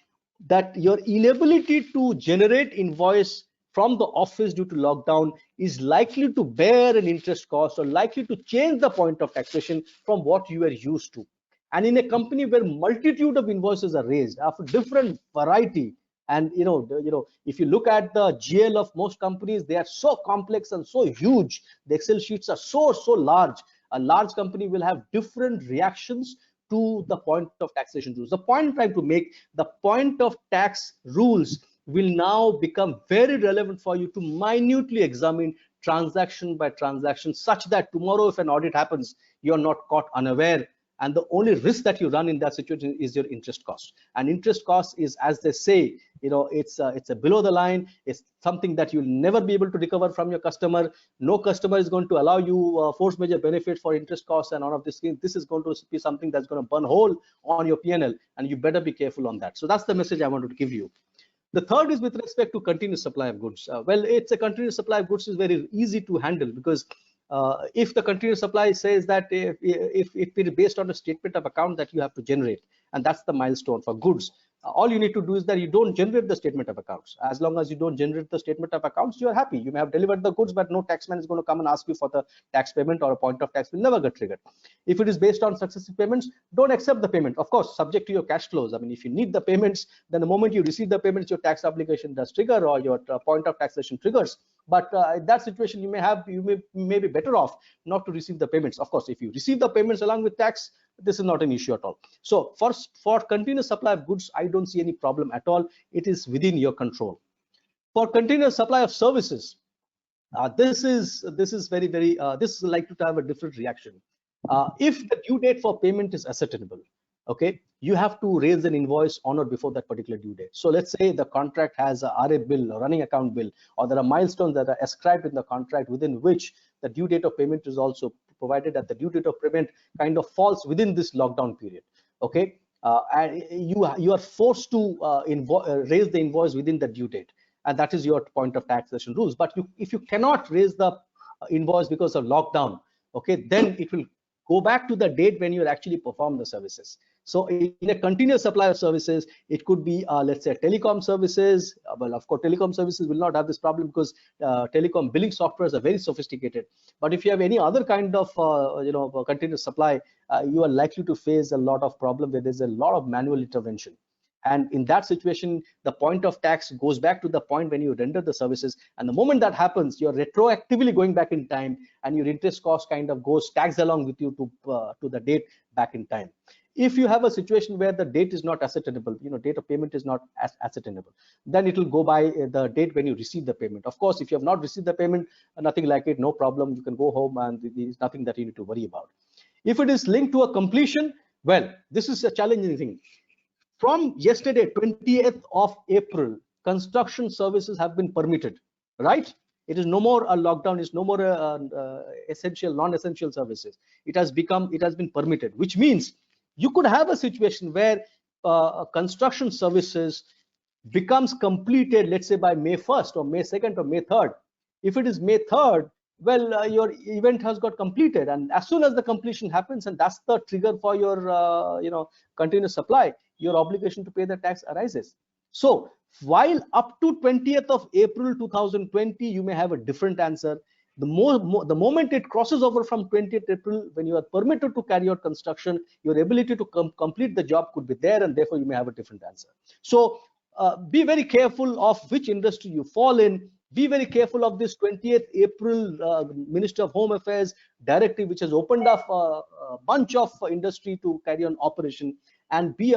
your inability to generate invoice from the office due to lockdown is likely to bear an interest cost, or likely to change the point of taxation from what you are used to. And in a company where multitude of invoices are raised of different variety, and if you look at the GL of most companies, they are so complex and so huge. The Excel sheets are so large. A large company will have different reactions to the point of taxation rules. The point I'm trying to make, the point of tax rules will now become very relevant for you to minutely examine transaction by transaction, such that tomorrow if an audit happens, you're not caught unaware. And the only risk that you run in that situation is your interest cost. And interest cost is, as they say, it's a below the line. It's something that you'll never be able to recover from your customer. No customer is going to allow you force major benefit for interest costs and all of this. This is going to be something that's going to burn hole on your P&L, and you better be careful on that. So that's the message I wanted to give you. The third is with respect to continuous supply of goods. Well, it's a continuous supply of goods is very easy to handle, because if the continuous supply says that if it is based on a statement of account that you have to generate, and that's the milestone for goods, all you need to do is that you don't generate the statement of accounts. As long as you don't generate the statement of accounts, you are happy. You may have delivered the goods, but no taxman is going to come and ask you for the tax payment, or a point of tax will never get triggered. If it is based on successive payments, don't accept the payment. Of course, subject to your cash flows. I mean, if you need the payments, then the moment you receive the payments, your tax obligation does trigger, or your point of taxation triggers. But in that situation, you may be better off not to receive the payments. Of course, if you receive the payments along with tax, this is not an issue at all. So for continuous supply of goods, I don't see any problem at all. It is within your control. For continuous supply of services, this is likely to have a different reaction. If the due date for payment is ascertainable, okay, you have to raise an invoice on or before that particular due date. So let's say the contract has a RA bill, or running account bill, or there are milestones that are ascribed in the contract within which the due date of payment is also provided, that the due date of payment kind of falls within this lockdown period. Okay, and you are forced to raise the invoice within the due date, and that is your point of taxation rules. But if you cannot raise the invoice because of lockdown, okay, then it will go back to the date when you actually perform the services. So in a continuous supply of services, it could be, let's say, telecom services. Well, of course, telecom services will not have this problem because telecom billing softwares are very sophisticated. But if you have any other kind of, continuous supply, you are likely to face a lot of problem where there's a lot of manual intervention. And in that situation, the point of tax goes back to the point when you render the services. And the moment that happens, you're retroactively going back in time, and your interest cost kind of tags along with you to the date back in time. If you have a situation where the date is not ascertainable, date of payment is not ascertainable, then it will go by the date when you receive the payment. Of course, if you have not received the payment, nothing like it, no problem. You can go home and there's nothing that you need to worry about. If it is linked to a completion, well, this is a challenging thing. From yesterday, 20th of April, construction services have been permitted, right? It is no more a lockdown, it's no more essential, non-essential services. It has been permitted, which means you could have a situation where construction services becomes completed, let's say by May 1st or May 2nd or May 3rd. If it is May 3rd, well, your event has got completed, and as soon as the completion happens, and that's the trigger for your continuous supply, your obligation to pay the tax arises. So while up to 20th of April 2020, you may have a different answer. The moment it crosses over from 20th April, when you are permitted to carry out construction, your ability to complete the job could be there, and therefore you may have a different answer. So be very careful of which industry you fall in. Be very careful of this 20th April Minister of Home Affairs directive, which has opened up a bunch of industry to carry on operation. And be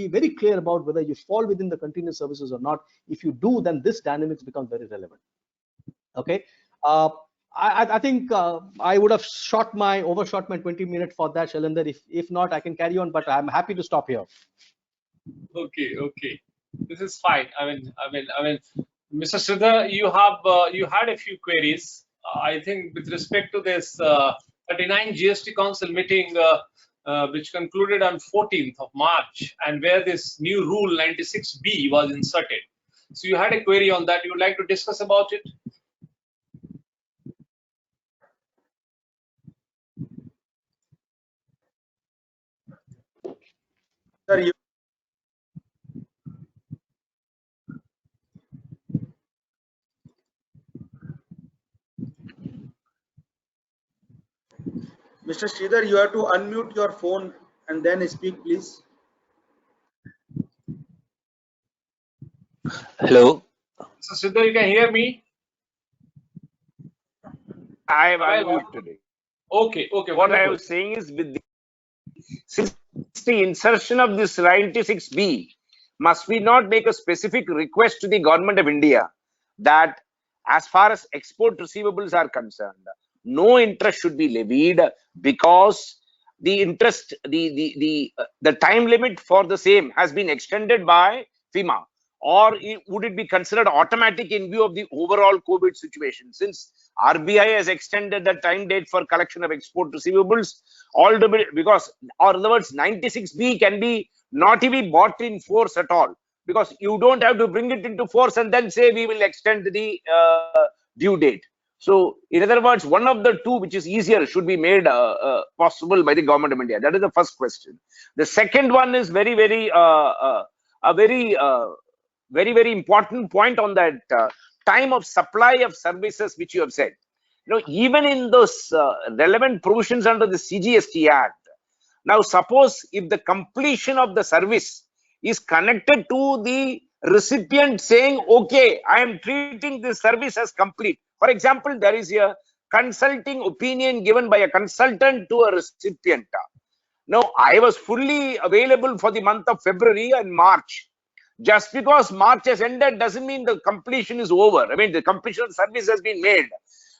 very clear about whether you fall within the continuous services or not. If you do, then this dynamics becomes very relevant. Okay. I think I would have overshot my 20 minutes for that, Shailendra. If not, I can carry on, but I'm happy to stop here. Okay. This is fine. I mean, Mr. Sridhar, you had a few queries. I think with respect to this 39 GST Council meeting, which concluded on 14th of March, and where this new rule 96B was inserted. So you had a query on that. You would like to discuss about it? Sir, Mr. Sridhar, you have to unmute your phone and then speak, please. Hello. So Sridhar, you can hear me? I have unmuted it. Okay. What I was saying is, since the insertion of this 96B, must we not make a specific request to the Government of India that as far as export receivables are concerned, no interest should be levied, because the interest, the time limit for the same has been extended by FEMA? Or would it be considered automatic in view of the overall COVID situation? Since RBI has extended the time date for collection of export receivables, because, or in other words, 96B can be not even brought in force at all, because you don't have to bring it into force and then say we will extend the due date. So, in other words, one of the two, which is easier, should be made possible by the Government of India. That is the first question. The second one is very important point on that time of supply of services, which you have said. Even in those relevant provisions under the CGST Act. Now, suppose if the completion of the service is connected to the recipient saying, okay, I am treating this service as complete. For example, there is a consulting opinion given by a consultant to a recipient. Now, I was fully available for the month of February and March. Just because March has ended doesn't mean the completion is over. I mean, the completion of the service has been made.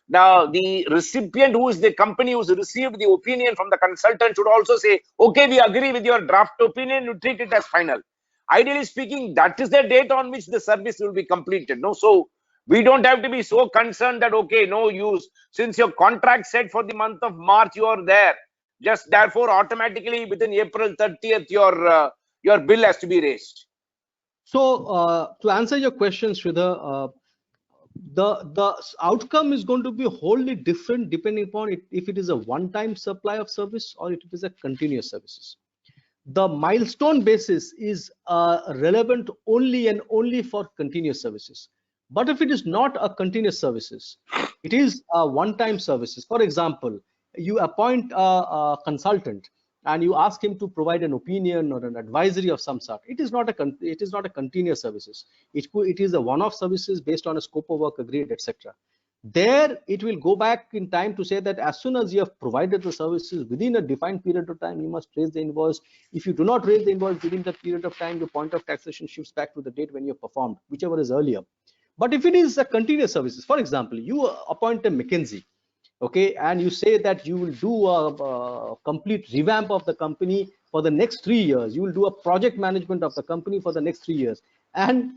Now, the recipient, who is the company who's received the opinion from the consultant, should also say, okay, we agree with your draft opinion, you treat it as final. Ideally speaking, that is the date on which the service will be completed. No, so we don't have to be so concerned that, okay, no use, since your contract said for the month of March you are there, just therefore automatically within April 30th your bill has to be raised. So to answer your question, Sridhar, the outcome is going to be wholly different depending upon if it is a one-time supply of service or if it is a continuous services. the milestone basis is relevant only and only for continuous services. But if it is not a continuous services, it is a one-time services. For example, you appoint a consultant and you ask him to provide an opinion or an advisory of some sort. It is not a continuous services. It is a one-off services based on a scope of work agreed, etc. There it will go back in time to say that as soon as you have provided the services within a defined period of time, you must raise the invoice. If you do not raise the invoice within that period of time, your point of taxation shifts back to the date when you have performed, whichever is earlier. But if it is a continuous services, for example, you appoint a McKinsey, okay, and you say that you will do a complete revamp of the company for the next 3 years, you will do a project management of the company for the next 3 years, and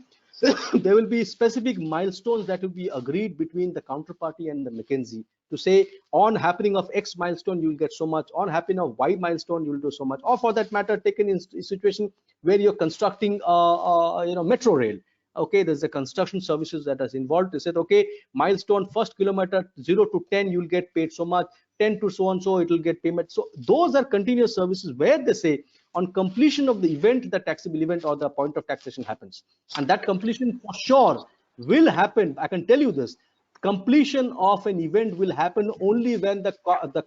there will be specific milestones that will be agreed between the counterparty and the McKinsey to say on happening of X milestone you will get so much, on happening of Y milestone you will do so much, or for that matter taken in situation where you're constructing metro rail. Okay, there's a construction services that is involved. They said, okay, milestone first kilometer 0 to 10 you'll get paid so much, 10 to so and so it will get payment. So those are continuous services where they say on completion of the event, the taxable event or the point of taxation happens, and that completion for sure will happen. I can tell you this: completion of an event will happen only when the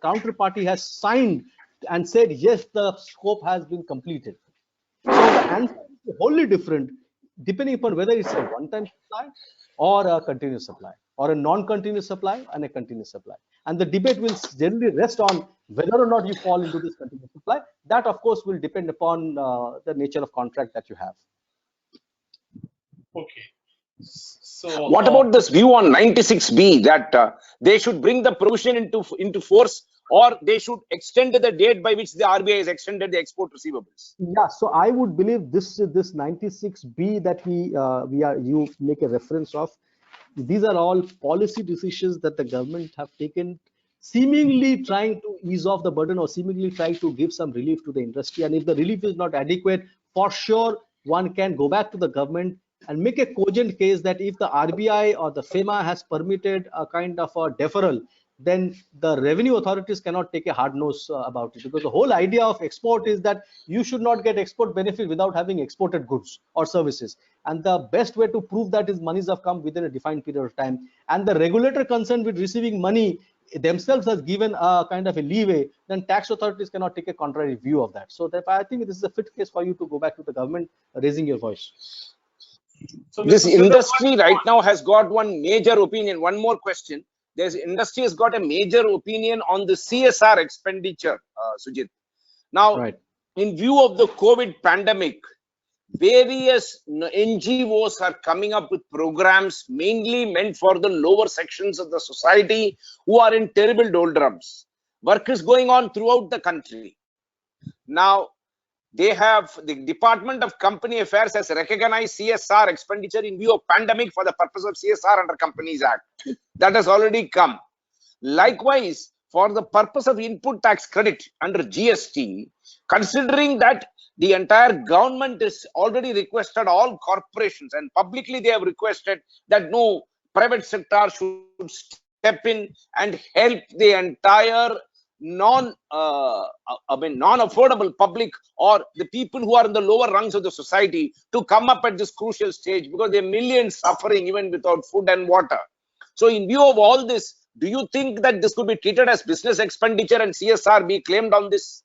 counterparty has signed and said yes, the scope has been completed. So the answer is wholly different depending upon whether it's a one-time supply or a continuous supply, or a non-continuous supply and a continuous supply. And the debate will generally rest on whether or not you fall into this continuous supply. That, of course, will depend upon the nature of contract that you have. Okay. So what about this view on 96B that they should bring the provision into force, or they should extend the date by which the RBI has extended the export receivables? Yeah, so I would believe this 96B that you make a reference of, these are all policy decisions that the government have taken, seemingly trying to ease off the burden or seemingly trying to give some relief to the industry. And if the relief is not adequate, for sure one can go back to the government and make a cogent case that if the RBI or the FEMA has permitted a kind of a deferral, then the revenue authorities cannot take a hard nose about it, because the whole idea of export is that you should not get export benefit without having exported goods or services. And the best way to prove that is monies have come within a defined period of time. And the regulator concerned with receiving money themselves has given a kind of a leeway, then tax authorities cannot take a contrary view of that. So therefore, I think this is a fit case for you to go back to the government raising your voice. So this industry right now has got one major opinion. One more question. This industry has got a major opinion on the CSR expenditure, Sujit. Now, in view of the COVID pandemic, various NGOs are coming up with programs mainly meant for the lower sections of the society who are in terrible doldrums. Work is going on throughout the country. Now, the Department of Company Affairs has recognized CSR expenditure in view of pandemic for the purpose of CSR under Companies Act. That has already come. Likewise, for the purpose of input tax credit under GST, considering that the entire government has already requested all corporations, and publicly they have requested that no private sector should step in and help the entire non-affordable public or the people who are in the lower rungs of the society to come up at this crucial stage, because there are millions suffering even without food and water. So in view of all this, do you think that this could be treated as business expenditure and CSR be claimed on this?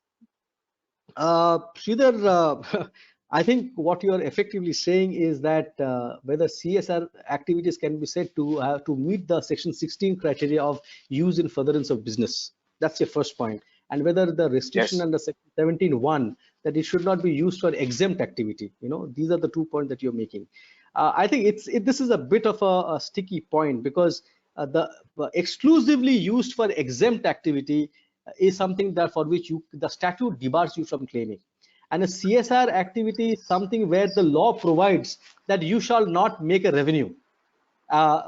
Sridhar, I think what you are effectively saying is that whether CSR activities can be said to have to meet the Section 16 criteria of use in furtherance of business. That's your first point. And whether the restriction under Section 17(1) that it should not be used for exempt activity. These are the 2 points that you're making. I think this is a bit of a sticky point, because the exclusively used for exempt activity is something that for which the statute debars you from claiming. And a CSR activity is something where the law provides that you shall not make a revenue.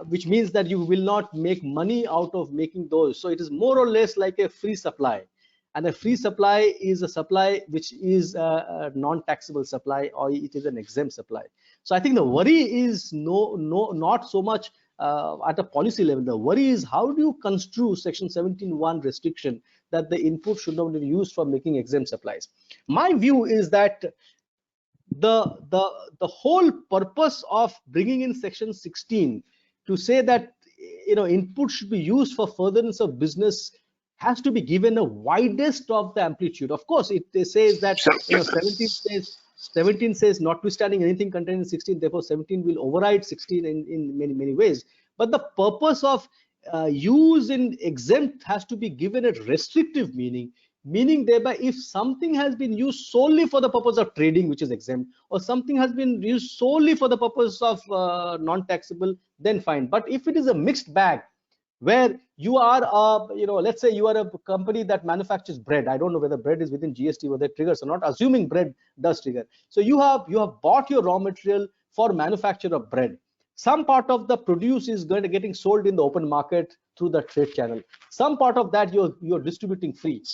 Which means that you will not make money out of making those. So it is more or less like a free supply, and a free supply is a supply which is a non-taxable supply, or it is an exempt supply. So I think the worry is not so much at a policy level. The worry is how do you construe Section 17(1) restriction that the input should not be used for making exempt supplies. My view is that the whole purpose of bringing in Section 16 to say that input should be used for furtherance of business has to be given a widest of the amplitude. Of course, it says that 17 says notwithstanding anything contained in 16, therefore 17 will override 16 in many ways. But the purpose of use in exempt has to be given a restrictive meaning thereby if something has been used solely for the purpose of trading, which is exempt, or something has been used solely for the purpose of non-taxable, then fine. But if it is a mixed bag, where you are, let's say you are a company that manufactures bread. I don't know whether bread is within GST, whether it triggers or not, assuming bread does trigger. So you have bought your raw material for manufacture of bread. Some part of the produce is getting sold in the open market through the trade channel. Some part of that you're distributing free.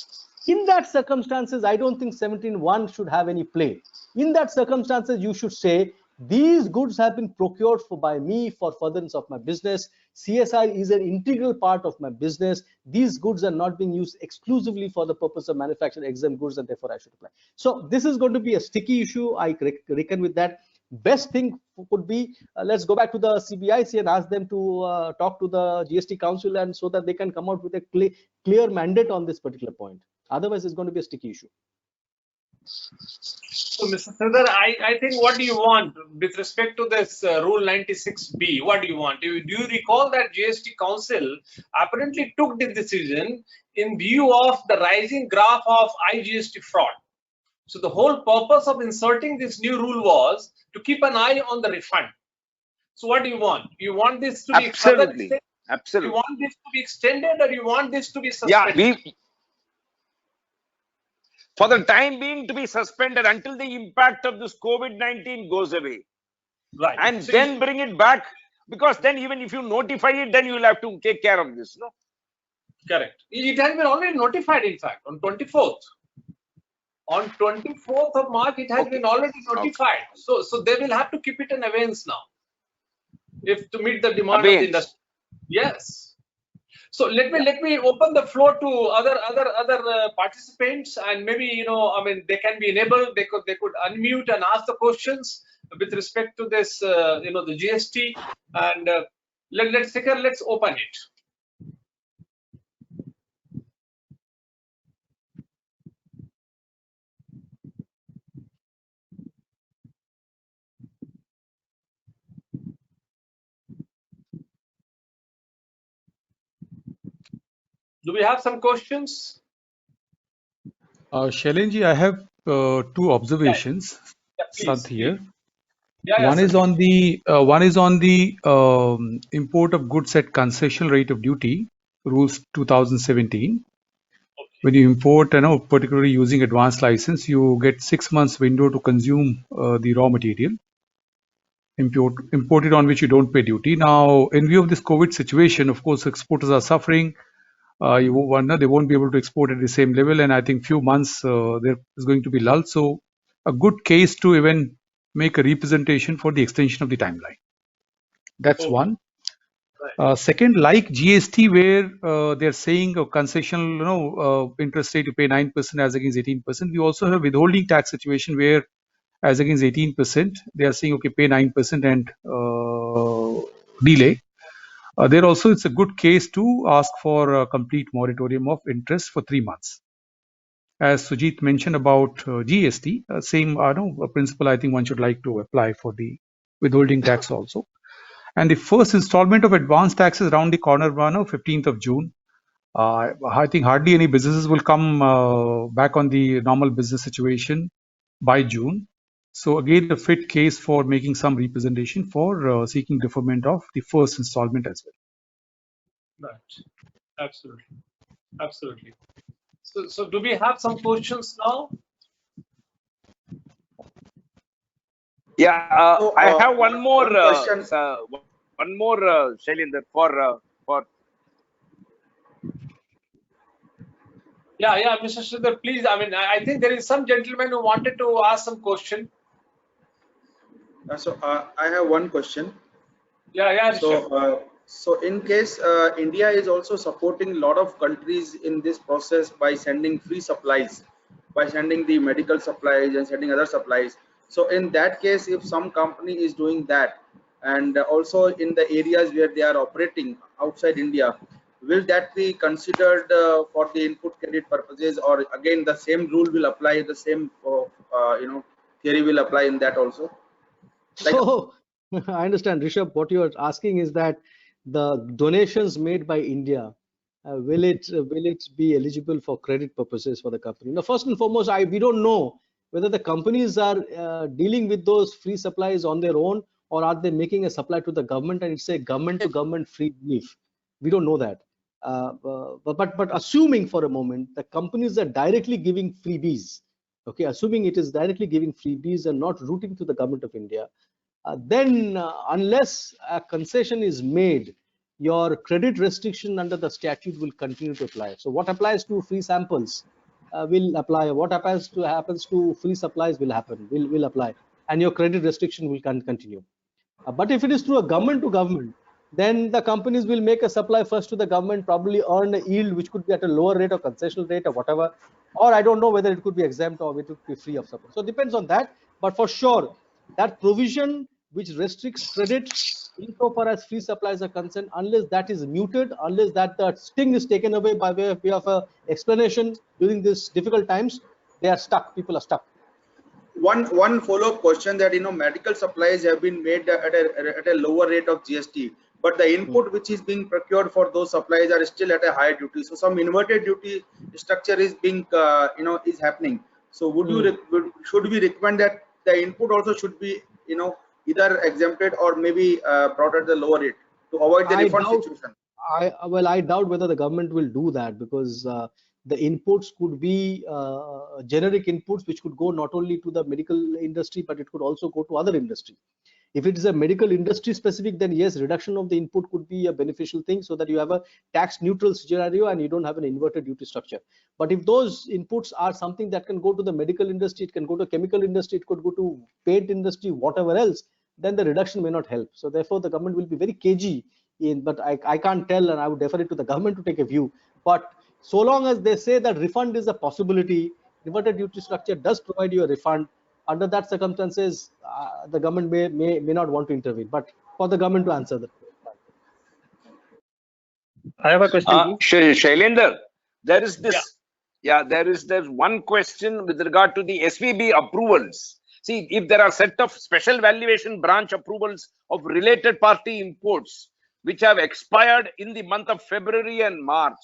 In that circumstances, I don't think 17(1) should have any play. In that circumstances, you should say, these goods have been procured by me for furtherance of my business. CSR is an integral part of my business. These goods are not being used exclusively for the purpose of manufacturing exempt goods, and therefore I should apply. So this is going to be a sticky issue. I reckon with that. Best thing could be, let's go back to the CBIC and ask them to talk to the GST Council, and so that they can come out with a clear mandate on this particular point. Otherwise, it's going to be a sticky issue. So, Mr. Sridhar, I think what do you want with respect to this Rule 96B? What do you want? Do you recall that GST Council apparently took the decision in view of the rising graph of IGST fraud? So the whole purpose of inserting this new rule was to keep an eye on the refund. So what do you want? You want this to be Absolutely. Absolutely. You want this to be extended, or you want this to be suspended? Yeah, for the time being to be suspended until the impact of this COVID-19 goes away. Right. And So then bring it back, because then even if you notify it, then you will have to take care of this, no? Correct. It has been already notified, in fact, on 24th. On 24th of March, it has been already notified. So they will have to keep it in abeyance now, if to meet the demand of the industry. Yes. So let me open the floor to other participants, and maybe they can be enabled. They could unmute and ask the questions with respect to this the GST, and let's open it. Do we have some questions? Shailenji, I have two observations. Yeah, please, Sant here. Yeah, One is on the import of goods at concessional rate of duty, rules 2017. Okay. When you import, particularly using advanced license, you get 6 months window to consume the raw material imported on which you don't pay duty. Now, in view of this COVID situation, of course, exporters are suffering. You wonder they won't be able to export at the same level, and I think few months there is going to be lull. So, a good case to even make a representation for the extension of the timeline. That's one. Right. Second, like GST, where they're saying a concessional, interest rate to pay 9% as against 18%. We also have withholding tax situation where, as against 18%, they are saying okay, pay 9% and delay. There also, it's a good case to ask for a complete moratorium of interest for 3 months. As Sujit mentioned about GST, same principle I think one should like to apply for the withholding tax also. And the first installment of advance tax is around the corner, 15th of June. I think hardly any businesses will come back on the normal business situation by June. So again, a fit case for making some representation for seeking deferment of the first installment as well. Right. Absolutely. So do we have some questions now? Yeah, I have one more question. Shailendra, for Yeah, Mr. Sridhar, please. I think there is some gentleman who wanted to ask some question. So I have one question. Yeah. So So in case India is also supporting a lot of countries in this process by sending free supplies, by sending the medical supplies and sending other supplies. So in that case, if some company is doing that, and also in the areas where they are operating outside India, will that be considered for the input credit purposes, or again the same rule will apply, the same theory will apply in that also? Like, So I understand, Rishabh, what you are asking is that the donations made by India, will it be eligible for credit purposes for the company? Now, first and foremost, we don't know whether the companies are dealing with those free supplies on their own, or are they making a supply to the government and it's a government to government free relief. We don't know that. But assuming for a moment the companies are directly giving freebies, okay, assuming it is directly giving freebies and not routing to the government of India, then unless a concession is made, your credit restriction under the statute will continue to apply. So what applies to free samples will apply. What happens to free supplies will apply, and your credit restriction will continue. But if it is through a government to government, then the companies will make a supply first to the government, probably earn a yield which could be at a lower rate or concessional rate or whatever, or I don't know whether it could be exempt or it could be free of supply. So it depends on that. But for sure, that provision which restricts credit insofar as free supplies are concerned, unless that is muted, unless that the sting is taken away by way of a explanation during these difficult times, they are stuck. People are stuck. One follow-up question, that medical supplies have been made at a lower rate of GST, but the input which is being procured for those supplies are still at a higher duty. So some inverted duty structure is being is happening. So should we recommend that the input also should be either exempted or maybe brought at the lower rate to avoid the refund situation? I doubt whether the government will do that, because the inputs could be generic inputs which could go not only to the medical industry, but it could also go to other industry. If it is a medical industry specific, then yes, reduction of the input could be a beneficial thing, so that you have a tax neutral scenario and you don't have an inverted duty structure. But if those inputs are something that can go to the medical industry, it can go to chemical industry, it could go to paint industry, whatever else, then the reduction may not help. So therefore the government will be very cagey but I can't tell, and I would defer it to the government to take a view. But so long as they say that refund is a possibility, inverted duty structure does provide you a refund, under that circumstances, the government may not want to intervene. But for the government to answer that. I have a question. Shailendra, there is this. Yeah, there's one question with regard to the SVB approvals. See, if there are set of special valuation branch approvals of related party imports which have expired in the month of February and March,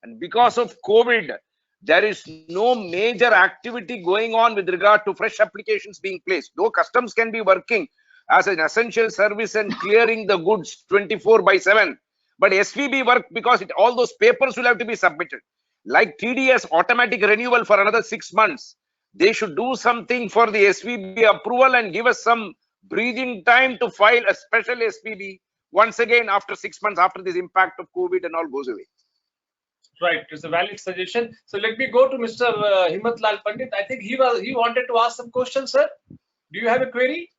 and because of COVID, there is no major activity going on with regard to fresh applications being placed. Though customs can be working as an essential service and clearing the goods 24/7, but SVB work because all those papers will have to be submitted. Like TDS automatic renewal for another 6 months, they should do something for the SVB approval and give us some breathing time to file a special SVB once again after 6 months, after this impact of COVID and all goes away. Right, it's a valid suggestion. So let me go to Mr. Himmat Lal Pandit. I think he wanted to ask some questions, sir. Do you have a query?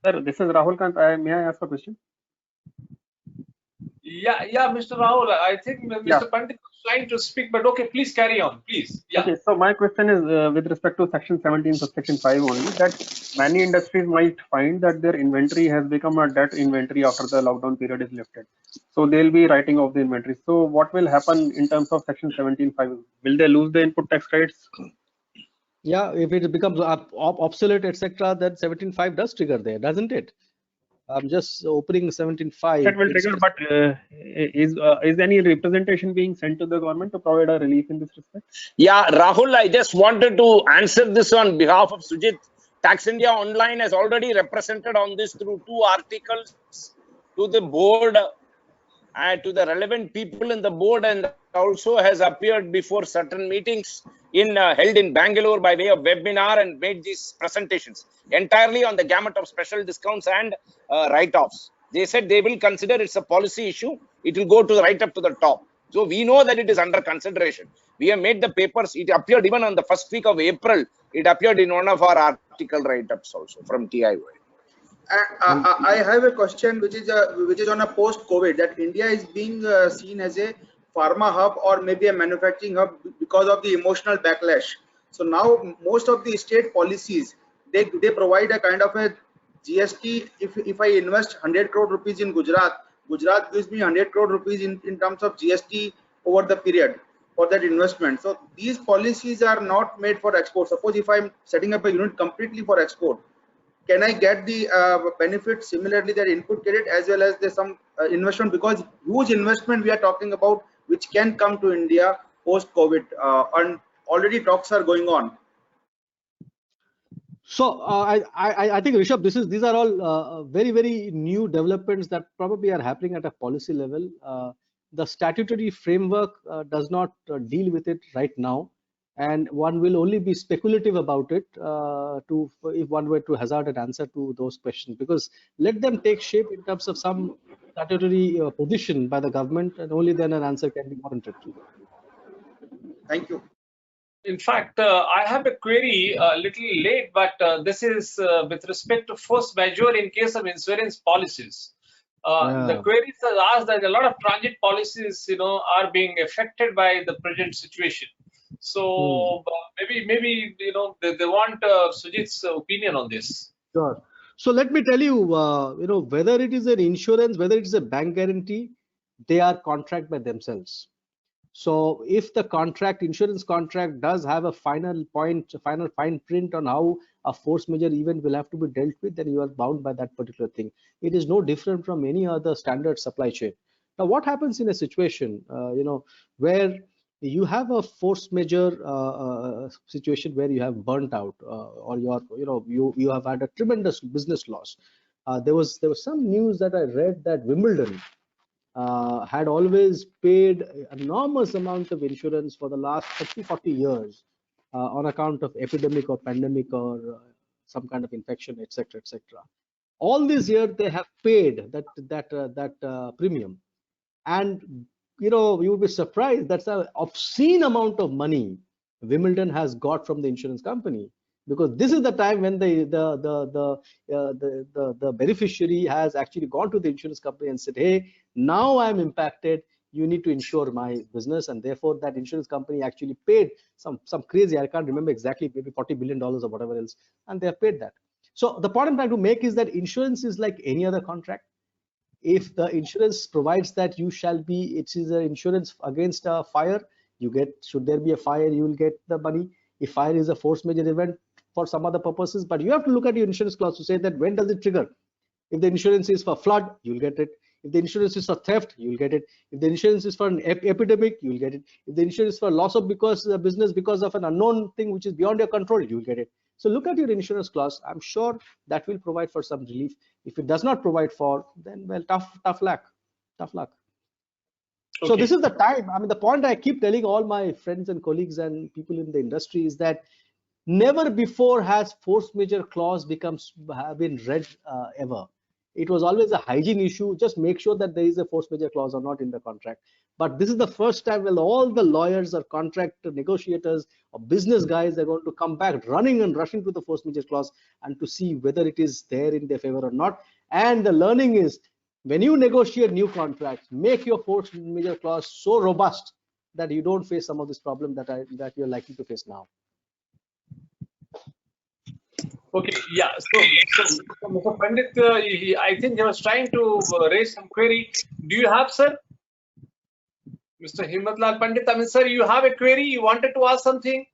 Sir, this is Rahul Kant. May I ask a question? Yeah, Mr. Rahul. I think Mr. Pandit was trying to speak, but okay, please carry on, please. Yeah. Okay, so my question is with respect to Section 17 subsection 5 only, that many industries might find that their inventory has become a debt inventory after the lockdown period is lifted. So they'll be writing off the inventory. So what will happen in terms of Section 17(5)? Will they lose the input tax credits? Yeah, if it becomes obsolete, etc., then 17(5) does trigger there, doesn't it? I'm just opening 17(5). That will trigger, but is any representation being sent to the government to provide a relief in this respect? Yeah, Rahul, I just wanted to answer this on behalf of Sujit. Tax India Online has already represented on this through 2 articles to the board and to the relevant people in the board, and also has appeared before certain meetings held in Bangalore by way of webinar, and made these presentations entirely on the gamut of special discounts and write-offs. They said they will consider it's a policy issue. It will go to right up to the top. So we know that it is under consideration. We have made the papers. It appeared even on the first week of April. It appeared in one of our article write-ups also from TIOA. I have a question which is on a post-COVID, that India is being seen as a pharma hub or maybe a manufacturing hub because of the emotional backlash. So now most of the state policies, they provide a kind of a GST. If I invest 100 crore rupees in Gujarat, Gujarat gives me 100 crore rupees in terms of GST over the period for that investment. So these policies are not made for export. Suppose if I'm setting up a unit completely for export, can I get the benefit similarly, that input credit as well as the some investment, because huge investment we are talking about which can come to India post COVID, and already talks are going on. So I think, Rishabh, these are all very new developments that probably are happening at a policy level. The statutory framework does not deal with it right now, and one will only be speculative about it if one were to hazard an answer to those questions, because let them take shape in terms of some statutory position by the government, and only then an answer can be warranted. Thank you. In fact, I have a query a little late, but this is with respect to force majeure in case of insurance policies. The query is asked that a lot of transit policies, are being affected by the present situation. So maybe they want Sujit's opinion on this. Sure. So let me tell you, whether it is an insurance, whether it is a bank guarantee, they are contract by themselves. So if the insurance contract does have a final fine print on how a force majeure event will have to be dealt with, then you are bound by that particular thing. It is no different from any other standard supply chain. Now, what happens in a situation, where you have a force majeure situation where you have burnt out, or you have had a tremendous business loss. There was some news that I read that Wimbledon had always paid enormous amount of insurance for the last 30-40 years on account of epidemic or pandemic or some kind of infection, etc., etc. All these years they have paid that premium, and you would be surprised that's an obscene amount of money Wimbledon has got from the insurance company, because this is the time when the beneficiary has actually gone to the insurance company and said, hey, now I'm impacted, you need to insure my business, and therefore that insurance company actually paid some crazy, I can't remember exactly, maybe $40 billion or whatever else, and they have paid that. So the point I'm trying to make is that insurance is like any other contract. If the insurance provides that it is an insurance against a fire, should there be a fire, you will get the money. If fire is a force majeure event for some other purposes, but you have to look at your insurance clause to say that when does it trigger. If the insurance is for flood, you'll get it. If the insurance is for theft, you'll get it. If the insurance is for an epidemic, you'll get it. If the insurance is for loss of business because of an unknown thing which is beyond your control, you'll get it. So look at your insurance clause. I'm sure that will provide for some relief. If it does not provide for, then well, tough luck. Okay. So this is the time. I mean, the point I keep telling all my friends and colleagues and people in the industry is that never before has force majeure clause have been read ever. It was always a hygiene issue. Just make sure that there is a force majeure clause or not in the contract. But this is the first time when all the lawyers or contract negotiators or business guys are going to come back running and rushing to the force majeure clause and to see whether it is there in their favor or not. And the learning is, when you negotiate new contracts, make your force majeure clause so robust that you don't face some of this problem that you're likely to face now. Okay, yeah. So Mr. Pandit, I think he was trying to raise some query. Do you have, sir? Mr. Himmatlal Pandit, I mean, sir, you have a query? You wanted to ask something?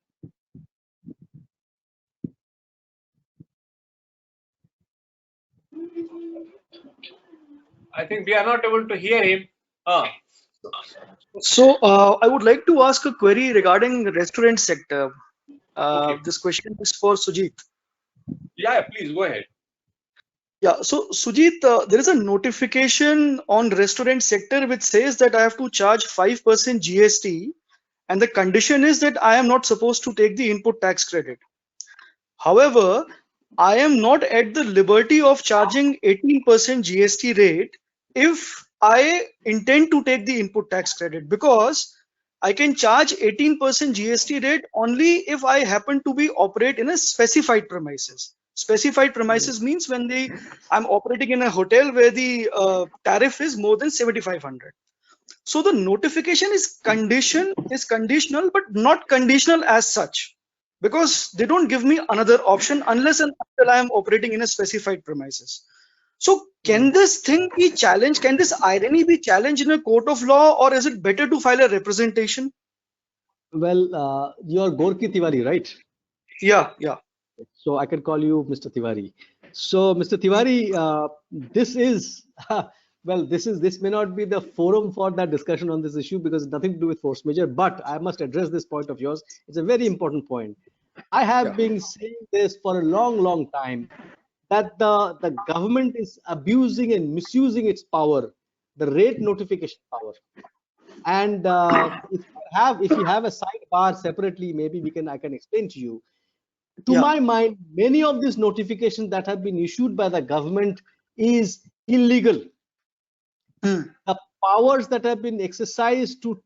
I think we are not able to hear him. So I would like to ask a query regarding restaurant sector. This question is for Sujit. Yeah, please go ahead. Yeah, so Sujit, there is a notification on restaurant sector which says that I have to charge 5% GST, and the condition is that I am not supposed to take the input tax credit. However, I am not at the liberty of charging 18% GST rate if I intend to take the input tax credit, because I can charge 18% GST rate only if I happen to be operate in a specified premises. Specified premises means when I'm operating in a hotel where the tariff is more than 7,500. So the notification is conditional, but not conditional as such, because they don't give me another option unless and until I am operating in a specified premises. So can this thing be challenged? Can this irony be challenged in a court of law, or is it better to file a representation? Well, you're Gorki Tiwari, right? Yeah. So I can call you Mr. Tiwari. So Mr. Tiwari, this is well, this may not be the forum for that discussion on this issue because it's nothing to do with force majeure. But I must address this point of yours. It's a very important point. I have been saying this for a long time, that the government is abusing and misusing its power, the rate notification power. And if you have a sidebar separately, maybe I can explain to you. To my mind, many of these notifications that have been issued by the government is illegal. The powers that have been exercised to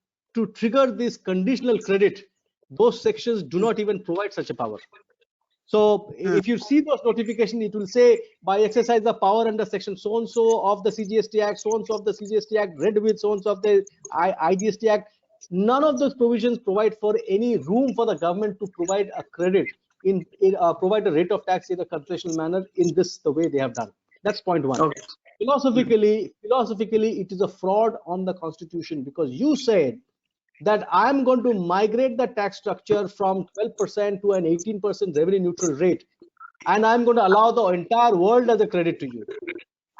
trigger this conditional credit, those sections do not even provide such a power. So if you see those notifications, it will say by exercise the power under section so and so of the CGST Act, so and so of the CGST Act, read with so and so of the IGST Act. None of those provisions provide for any room for the government to provide a credit provide a rate of tax in a concessional manner in the way they have done. That's point one. Okay. Philosophically, it is a fraud on the Constitution, because you said that I'm going to migrate the tax structure from 12% to an 18% revenue neutral rate, and I'm going to allow the entire world as a credit to you.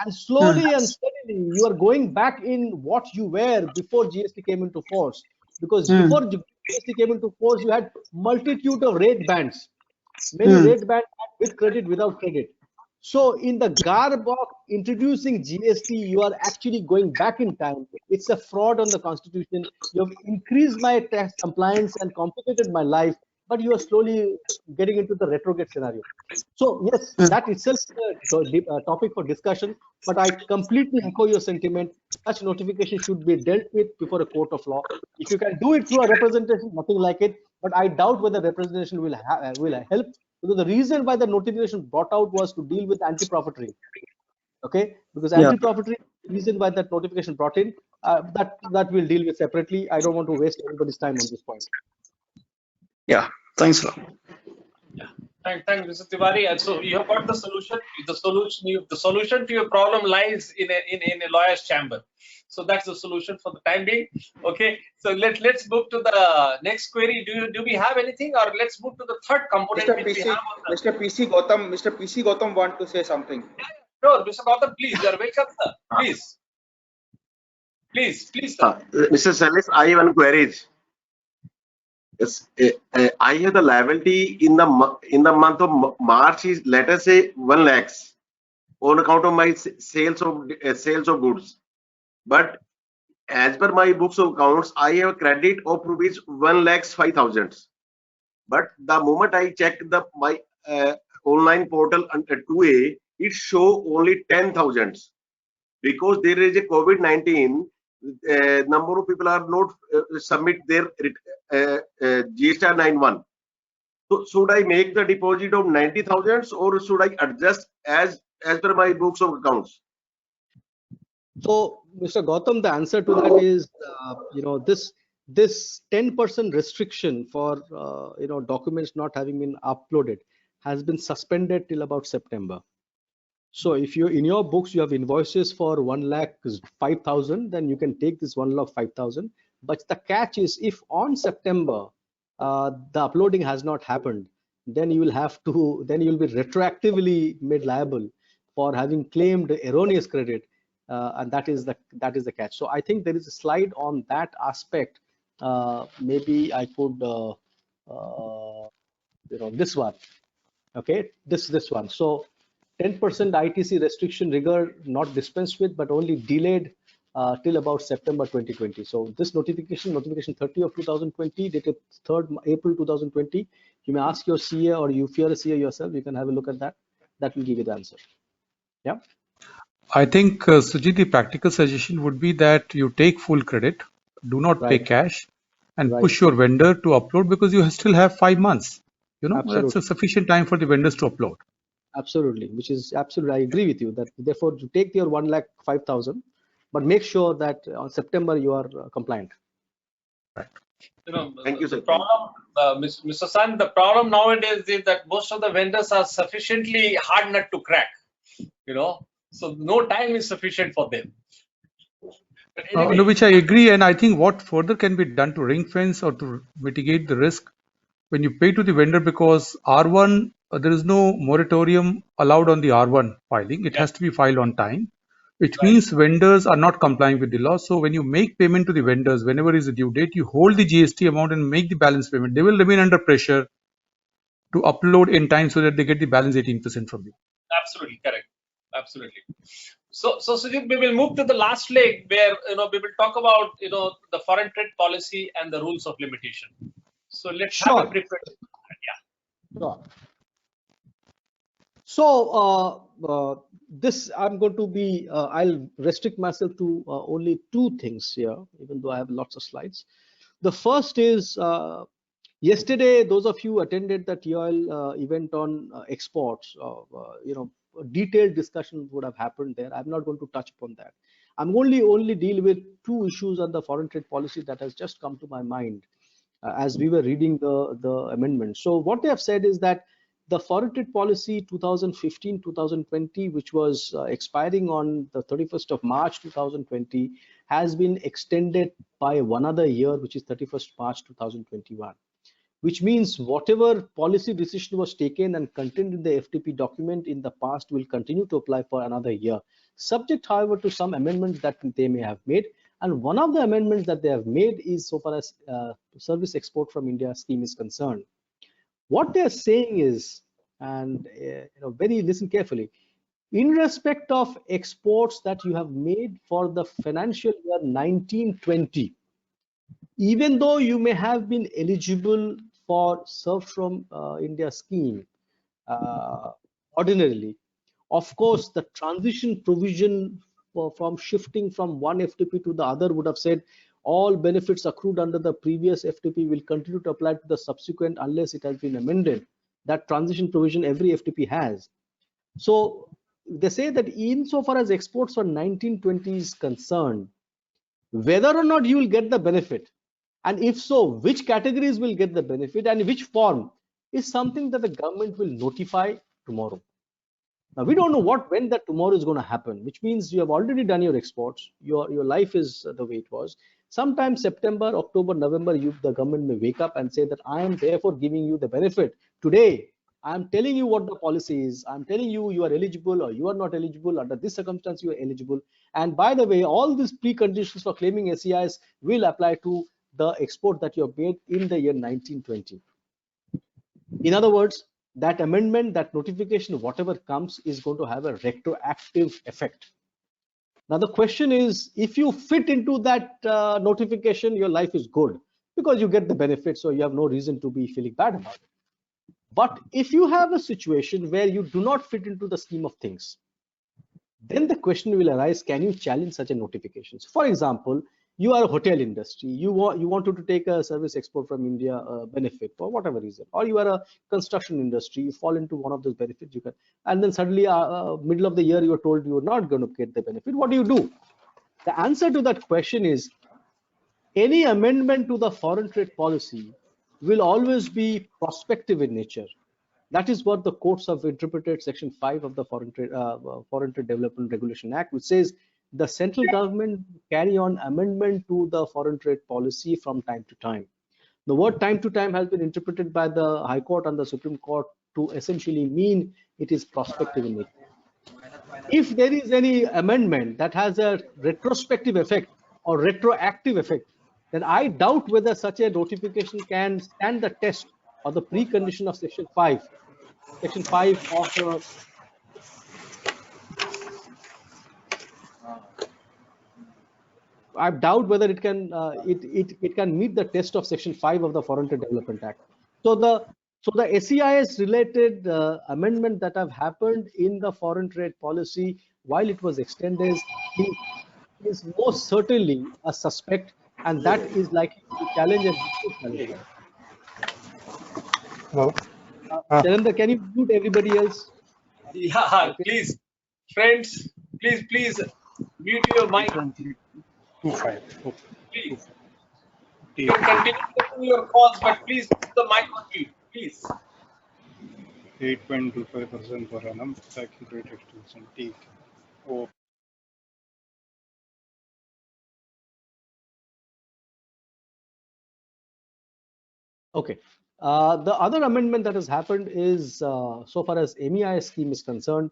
And slowly and steadily, you are going back in what you were before GST came into force. Because before GST came into force, you had multitude of rate bands. Many rate bands with credit, without credit. So in the garb of introducing GST, you are actually going back in time. It's a fraud on the Constitution. You have increased my tax compliance and complicated my life, but you are slowly getting into the retrograde scenario. So yes, that itself is a topic for discussion, but I completely echo your sentiment. Such notification should be dealt with before a court of law. If you can do it through a representation, nothing like it, but I doubt whether representation will help. Because the reason why the notification brought out was to deal with anti-profiteering. Okay, because anti-profiteering, the reason why that notification brought in, that we'll deal with separately. I don't want to waste everybody's time on this point. Yeah, thanks a lot. Yeah, thanks, Mr. Tiwari. And so you have got the solution. The solution to your problem lies in a lawyer's chamber. So that's the solution for the time being. Okay, so let's move to the next query. Do we have anything, or let's move to the third component? Mr. PC Gautam want to say something. No, Mr. Gautam, please, you are welcome, sir. Please, sir. Mr. Salis, I have one query. Yes, I have the liability in the month of March is, let us say, 1 lakh on account of my sales of goods. But as per my books of accounts, I have a credit of rupees 1,05,000. But the moment I check my online portal under 2A, it show only 10,000 because there is a COVID-19. Number of people are not submit their GST 91. So should I make the deposit of 90,000 or should I adjust as per my books of accounts? So, Mr. Gautam, the answer to that is, this 10% restriction for documents not having been uploaded has been suspended till about September. So, if you in your books you have invoices for 1,05,000, then you can take this 1,05,000. But the catch is, if on September the uploading has not happened, then you will be retroactively made liable for having claimed erroneous credit. And that is the catch. So I think there is a slide on that aspect. Maybe I could, this one. Okay, this one. So 10% ITC restriction rigor not dispensed with, but only delayed till about September 2020. So this notification 30 of 2020, dated 3rd April 2020. You may ask your CA, or you fear a CA yourself. You can have a look at that. That will give you the answer. Yeah. I think, Sujit, the practical suggestion would be that you take full credit, do not pay cash, and push your vendor to upload, because you still have 5 months. That's a sufficient time for the vendors to upload. Absolutely, which is absolutely, I agree with you that therefore to take your 1,05,000, but make sure that on September you are compliant. You know, Thank you, the sir. problem, Mr. San, the problem nowadays is that most of the vendors are sufficiently hard nut to crack, you know, so no time is sufficient for them. But No, anyway, which I agree, and I think what further can be done to ring fence or to mitigate the risk when you pay to the vendor, because R1, there is no moratorium allowed on the R1 filing. It yeah, has to be filed on time, which right, means vendors are not complying with the law. So when you make payment to the vendors, whenever is the due date, you hold the GST amount and make the balance payment. They will remain under pressure to upload in time so that they get the balance 18% from you. absolutely correct, absolutely. So Sujit, we will move to the last leg where, you know, we will talk about, you know, the foreign trade policy and the rules of limitation. So let's have a Sure. brief. Yeah. Sure. So this I'm going to be, I'll restrict myself to only two things here, even though I have lots of slides. The first is yesterday, those of you attended the TOL event on exports, you know, a detailed discussion would have happened there. I'm not going to touch upon that. I'm only deal with two issues on the foreign trade policy that has just come to my mind as we were reading the amendment. So what they have said is that the foreign trade policy 2015-2020, which was expiring on the 31st of March 2020, has been extended by another year, which is 31st March 2021. Which means whatever policy decision was taken and contained in the FTP document in the past will continue to apply for another year, subject, however, to some amendments that they may have made. And one of the amendments that they have made is so far as service export from India scheme is concerned. What they are saying is, and you know, listen carefully, in respect of exports that you have made for the financial year 1920, even though you may have been eligible for serve from India scheme ordinarily, of course, the transition provision from shifting from one FTP to the other would have said all benefits accrued under the previous FTP will continue to apply to the subsequent unless it has been amended. That transition provision every FTP has. So they say that insofar as exports for 1920 is concerned, whether or not you will get the benefit, and if so, which categories will get the benefit and which form, is something that the government will notify tomorrow. Now we don't know when that tomorrow is going to happen, which means you have already done your exports. Your life is the way it was. Sometime September, October, November, the government may wake up and say that I am therefore giving you the benefit. Today, I am telling you what the policy is. I'm telling you you are eligible or you are not eligible. Under this circumstance, you are eligible. And by the way, all these preconditions for claiming SEIs will apply to the export that you have made in the year 1920. In other words, that amendment, that notification, whatever comes, is going to have a retroactive effect. Now, the question is, if you fit into that notification, your life is good because you get the benefit, so you have no reason to be feeling bad about it. But if you have a situation where you do not fit into the scheme of things, then the question will arise, can you challenge such a notification? So for example, you are a hotel industry, you wanted to take a service export from India benefit for whatever reason, or you are a construction industry, you fall into one of those benefits, you can, and then suddenly middle of the year you are told you are not going to get the benefit. What do? The answer to that question is any amendment to the foreign trade policy will always be prospective in nature. That is what the courts have interpreted Section 5 of the Foreign Trade Development Regulation Act, which says the central government carry on amendment to the foreign trade policy from time to time. The word time to time has been interpreted by the High Court and the Supreme Court to essentially mean it is prospective in nature. If there is any amendment that has a retrospective effect or retroactive effect, then I doubt whether such a notification can stand the test or the precondition of Section 5. Section 5 of I doubt whether it can it can meet the test of Section 5 of the Foreign Trade Development Act. So the SEIS related amendment that have happened in the foreign trade policy while it was extended is most certainly a suspect, and that is likely to challenge and challenge. Hello. Chalendra, can you mute everybody else? Yeah, Okay. please, friends, please mute your mic. 8.25. Okay. Please, you can continue taking your calls, but please put the mic on mute, please. 8.25% per annum tax rate extension. ठीक है. Oh. Okay. The other amendment that has happened is, so far as MEIS scheme is concerned,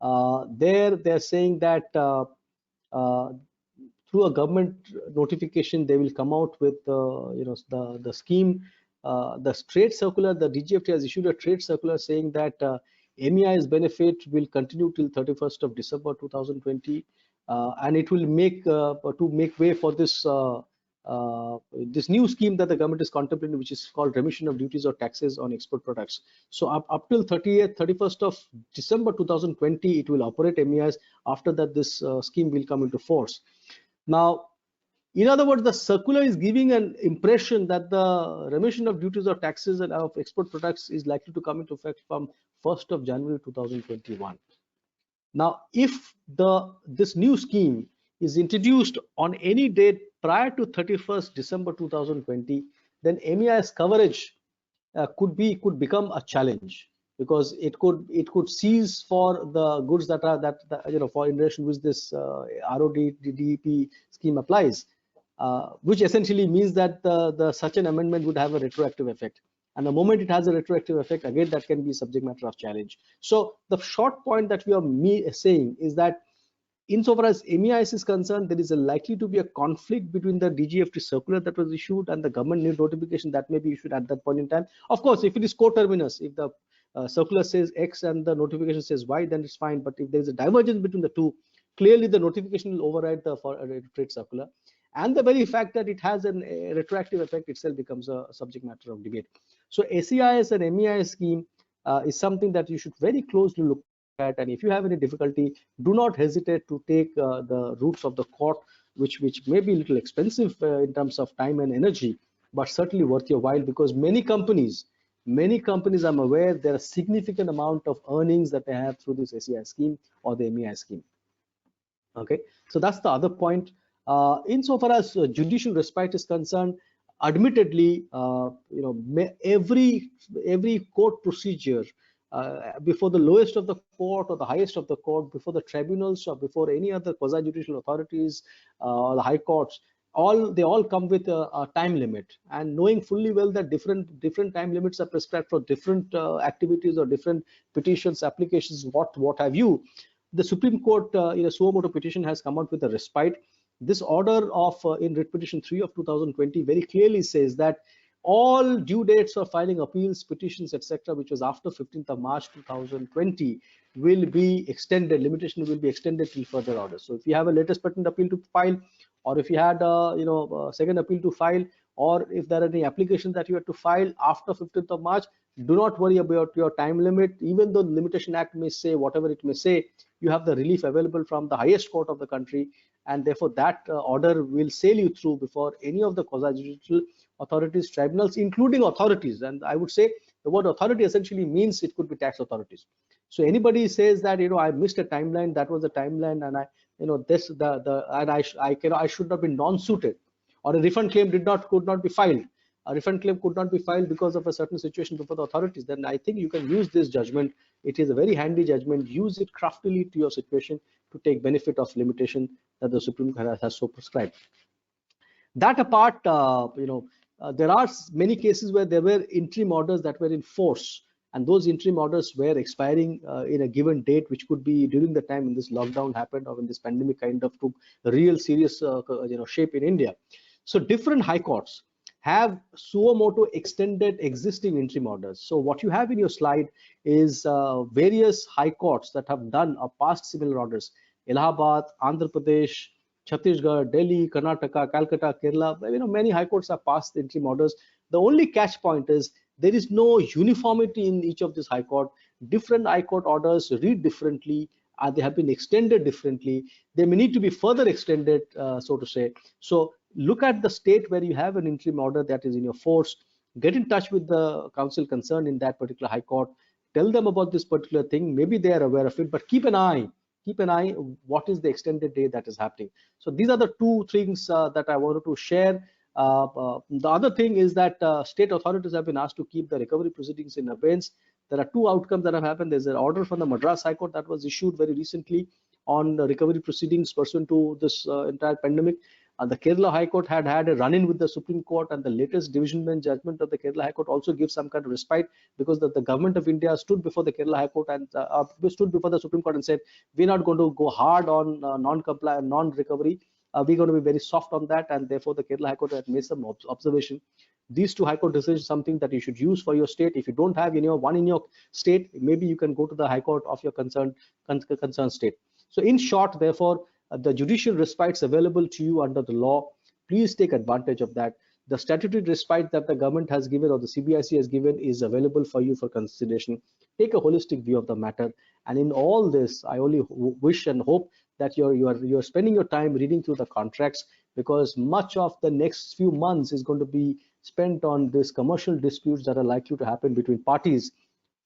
they're saying that through a government notification, they will come out with the scheme, the trade circular. The DGFT has issued a trade circular saying that MEIS benefit will continue till 31st of December 2020, and it will make to make way for this. This new scheme that the government is contemplating, which is called remission of duties or taxes on export products. So up till 31st of December 2020, it will operate MEIS. After that, this scheme will come into force. Now, in other words, the circular is giving an impression that the remission of duties or taxes and of export products is likely to come into effect from 1st of January 2021. Now, if this new scheme is introduced on any date prior to 31st December 2020, then MEIS coverage could become a challenge, because it could seize for the goods that are for in relation with this RODDEP scheme applies, which essentially means that such an amendment would have a retroactive effect. And the moment it has a retroactive effect, again, that can be subject matter of challenge. So the short point that we are saying is that insofar as MEIS is concerned, there is likely to be a conflict between the DGFT circular that was issued and the government new notification that may be issued at that point in time. Of course, if it is coterminous, if the circular says X and the notification says Y, then it's fine. But if there is a divergence between the two, clearly the notification will override the trade circular. And the very fact that it has a retroactive effect itself becomes a subject matter of debate. So SEIS and MEIS scheme is something that you should very closely look at. And if you have any difficulty, do not hesitate to take the routes of the court, which may be a little expensive in terms of time and energy, but certainly worth your while, because many companies, I'm aware, there are a significant amount of earnings that they have through this SEIS scheme or the MEIS scheme. Okay, so that's the other point. Insofar as judicial respite is concerned, admittedly, every court procedure before the lowest of the court or the highest of the court, before the tribunals or before any other quasi-judicial authorities or the high courts, they all come with a time limit. And knowing fully well that different time limits are prescribed for different activities or different petitions, applications, what have you, the Supreme Court in a suo motu petition has come out with a respite. This order of in writ petition 3 of 2020 very clearly says that all due dates for filing appeals, petitions, etc., which was after 15th of March 2020, will be extended. Limitation will be extended till further orders. So if you have a latest patent appeal to file, or if you had a second appeal to file, or if there are any applications that you have to file after 15th of March, do not worry about your time limit. Even though the Limitation Act may say whatever it may say, you have the relief available from the highest court of the country, and therefore that order will sail you through before any of the quasi-judicial authorities, tribunals, including authorities. And I would say the word authority essentially means it could be tax authorities. So anybody says that I missed a timeline, that was a timeline, and I should not be non-suited, or a refund claim could not be filed. A refund claim could not be filed because of a certain situation before the authorities, then I think you can use this judgment. It is a very handy judgment. Use it craftily to your situation to take benefit of limitation that the Supreme Court has so prescribed. That apart, there are many cases where there were interim orders that were in force, and those interim orders were expiring in a given date, which could be during the time when this lockdown happened or when this pandemic kind of took real serious shape in India. So different high courts have suo motu extended existing interim orders. So what you have in your slide is various high courts that have done or passed similar orders: Allahabad, Andhra Pradesh, Chhattisgarh, Delhi, Karnataka, Calcutta, Kerala. Many high courts have passed interim orders. The only catch point is there is no uniformity in each of these high court. Different high court orders read differently. They have been extended differently. They may need to be further extended, so to say. So look at the state where you have an interim order that is in your force. Get in touch with the council concerned in that particular high court. tell them about this particular thing. Maybe they are aware of it, but keep an eye what is the extended day that is happening. So these are the two things that I wanted to share. The other thing is that state authorities have been asked to keep the recovery proceedings in abeyance. There are two outcomes that have happened. There's an order from the Madras High Court that was issued very recently on the recovery proceedings pursuant to this entire pandemic. The Kerala High Court had a run-in with the Supreme Court, and the latest division bench judgment of the Kerala High Court also gives some kind of respite, because the government of India stood before the Kerala High Court and stood before the Supreme Court and said, we're not going to go hard on non-compliant, non-recovery. We're going to be very soft on that, and therefore the Kerala High Court had made some observation. These two High Court decisions something that you should use for your state. If you don't have one in your state, maybe you can go to the High Court of your concerned state. So in short, therefore, the judicial respites available to you under the law, please take advantage of that. The statutory respite that the government has given or the CBIC has given is available for you for consideration. Take a holistic view of the matter. And in all this, I only wish and hope that you're spending your time reading through the contracts, because much of the next few months is going to be spent on these commercial disputes that are likely to happen between parties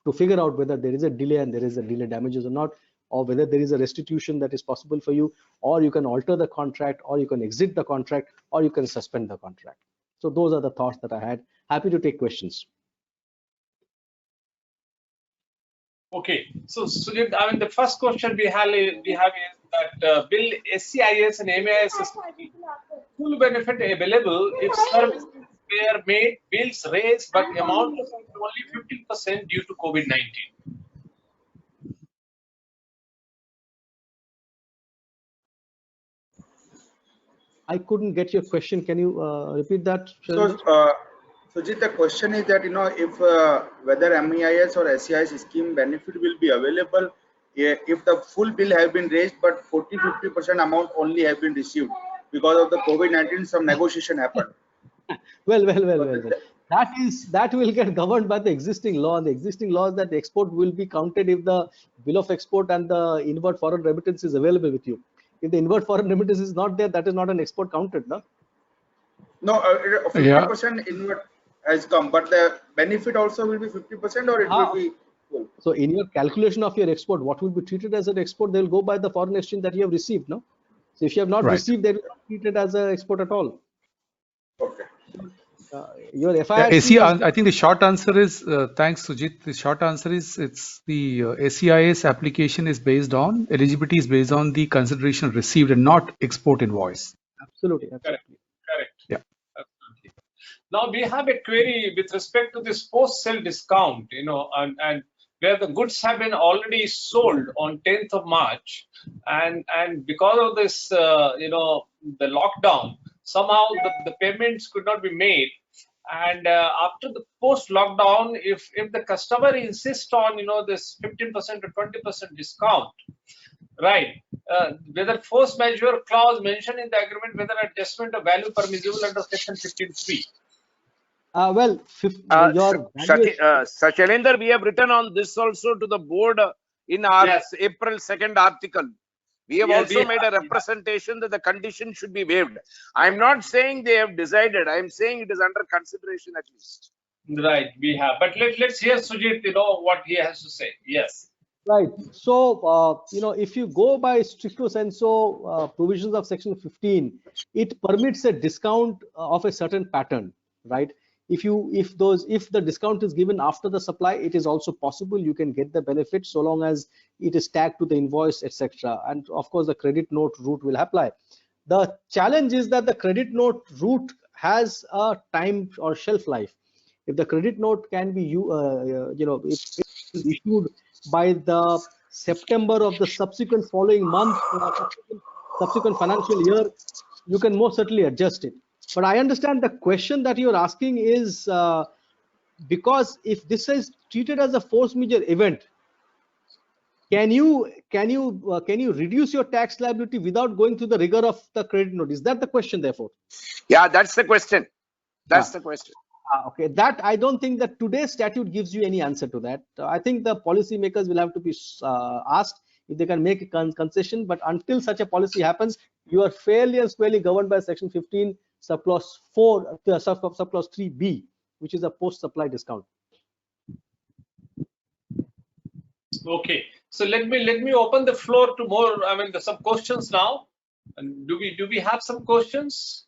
to figure out whether there is a delay and there is a delay damages or not, or whether there is a restitution that is possible for you, or you can alter the contract, or you can exit the contract, or you can suspend the contract. So those are the thoughts that I had. Happy to take questions. Okay, so Sujit, I mean, the first question we have is that will SCIS and MAIS full benefit available if services were made, bills raised, but amount was only 15% due to COVID-19? I couldn't get your question. Can you repeat that? So, Sujit, the question is that, if whether MEIS or SCIS scheme benefit will be available if the full bill have been raised, but 40-50% amount only have been received because of the COVID-19. Some negotiation happened. Well. That will get governed by the existing law. The existing law is that the export will be counted if the bill of export and the inward foreign remittance is available with you. If the inward foreign remittance is not there, that is not an export counted, no? No, 50% inward has come, but the benefit also will be 50%, or it will be full. So in your calculation of your export, what will be treated as an export? They will go by the foreign exchange that you have received, no? So if you have not received, they will not treat it as an export at all. Okay. Your FIRC I think the short answer is, thanks Sujit, the short answer is it's the SCIS application is based on, eligibility is based on the consideration received and not export invoice. Absolutely. Correct. Yeah. Absolutely. Now we have a query with respect to this post-sale discount, and where the goods have been already sold on 10th of March, and because of this, the lockdown, somehow the payments could not be made. And after the post-lockdown, if the customer insists on this 15% or 20% discount, right? Whether force majeure clause mentioned in the agreement, whether adjustment of value permissible under section 15(3). Sachalendra, we have written on this also to the board in our April 2nd article. We have also made a representation that the condition should be waived. I'm not saying they have decided. I'm saying it is under consideration at least. Right, we have. But let's hear Sujit, what he has to say. Yes. Right. So, if you go by stricto sensu provisions of section 15, it permits a discount of a certain pattern, right? If the discount is given after the supply, it is also possible you can get the benefit so long as it is tagged to the invoice, etc. And of course, the credit note route will apply. The challenge is that the credit note route has a time or shelf life. If the credit note can be issued by the September of the subsequent following month, subsequent financial year, you can most certainly adjust it. But I understand the question that you're asking is because if this is treated as a force majeure event, can you reduce your tax liability without going through the rigor of the credit note? Is that the question, therefore? Yeah, that's the question. That's the question. Okay, that I don't think that today's statute gives you any answer to that. I think the policymakers will have to be asked if they can make a concession. But until such a policy happens, you are fairly and squarely governed by section 15 subclause 4, subclause 3b, which is a post-supply discount. Okay. So let me open the floor to more. I mean, there's some questions now. And do we have some questions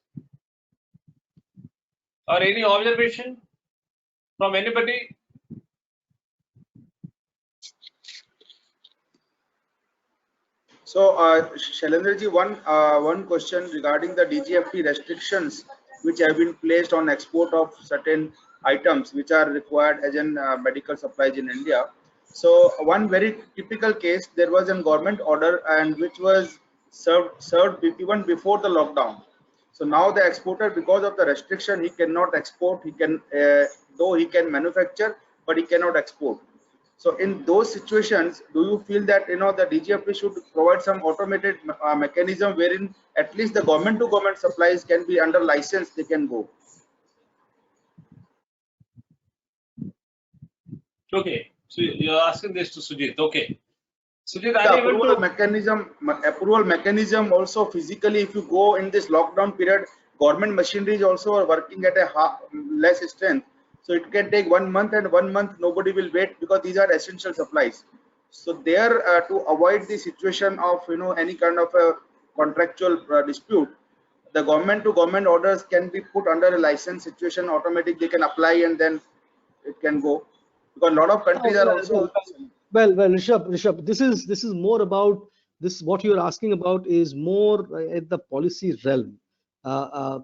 or any observation from anybody? So, Shailendraji, one question regarding the DGFT restrictions which have been placed on export of certain items which are required as in medical supplies in India. So, one very typical case, there was a government order and which was served even before the lockdown. So now the exporter, because of the restriction, he cannot export. He can, though he can manufacture, but he cannot export. So in those situations, do you feel that the DGFT should provide some automated mechanism wherein at least the government to government supplies can be under license, they can go? Okay, so you're asking this to Sujit. Okay, Sujit, The are you able approval mechanism also physically, if you go in this lockdown period, government machinery is also working at a less strength. So it can take 1 month, and 1 month nobody will wait because these are essential supplies. So there, to avoid the situation of any kind of a contractual dispute, the government to government orders can be put under a license situation. Automatic, they can apply and then it can go, because a lot of countries are also. Well, Rishabh, this is more about this. What you're asking about is more at the policy realm.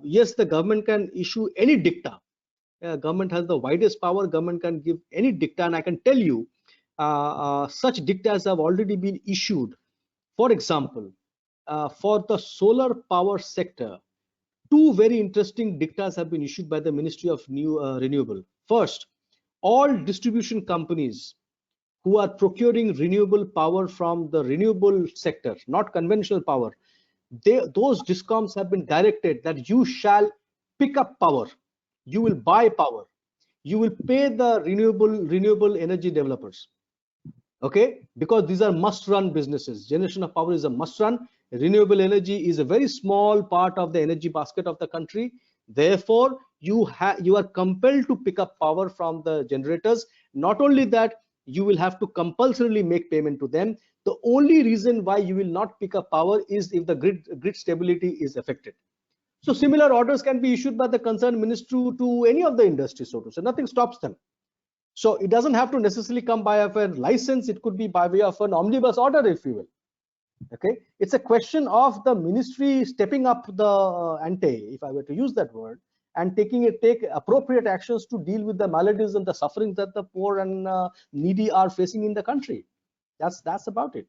Yes, the government can issue any dicta. Government has the widest power. Government can give any dicta, and I can tell you, such dictas have already been issued. For example, for the solar power sector, two very interesting dictas have been issued by the Ministry of Renewable. First, all distribution companies who are procuring renewable power from the renewable sector, not conventional power, those discoms have been directed that you shall pick up power, you will buy power, you will pay the renewable energy developers. Okay, because these are must-run businesses. Generation of power is a must-run. Renewable energy is a very small part of the energy basket of the country. Therefore, you are compelled to pick up power from the generators. Not only that, you will have to compulsorily make payment to them. The only reason why you will not pick up power is if the grid stability is affected. So similar orders can be issued by the concerned ministry to any of the industries, so to say. Nothing stops them. So it doesn't have to necessarily come by a license. It could be by way of an omnibus order, if you will. Okay, it's a question of the ministry stepping up the ante, if I were to use that word, and take appropriate actions to deal with the maladies and the sufferings that the poor and needy are facing in the country. That's about it.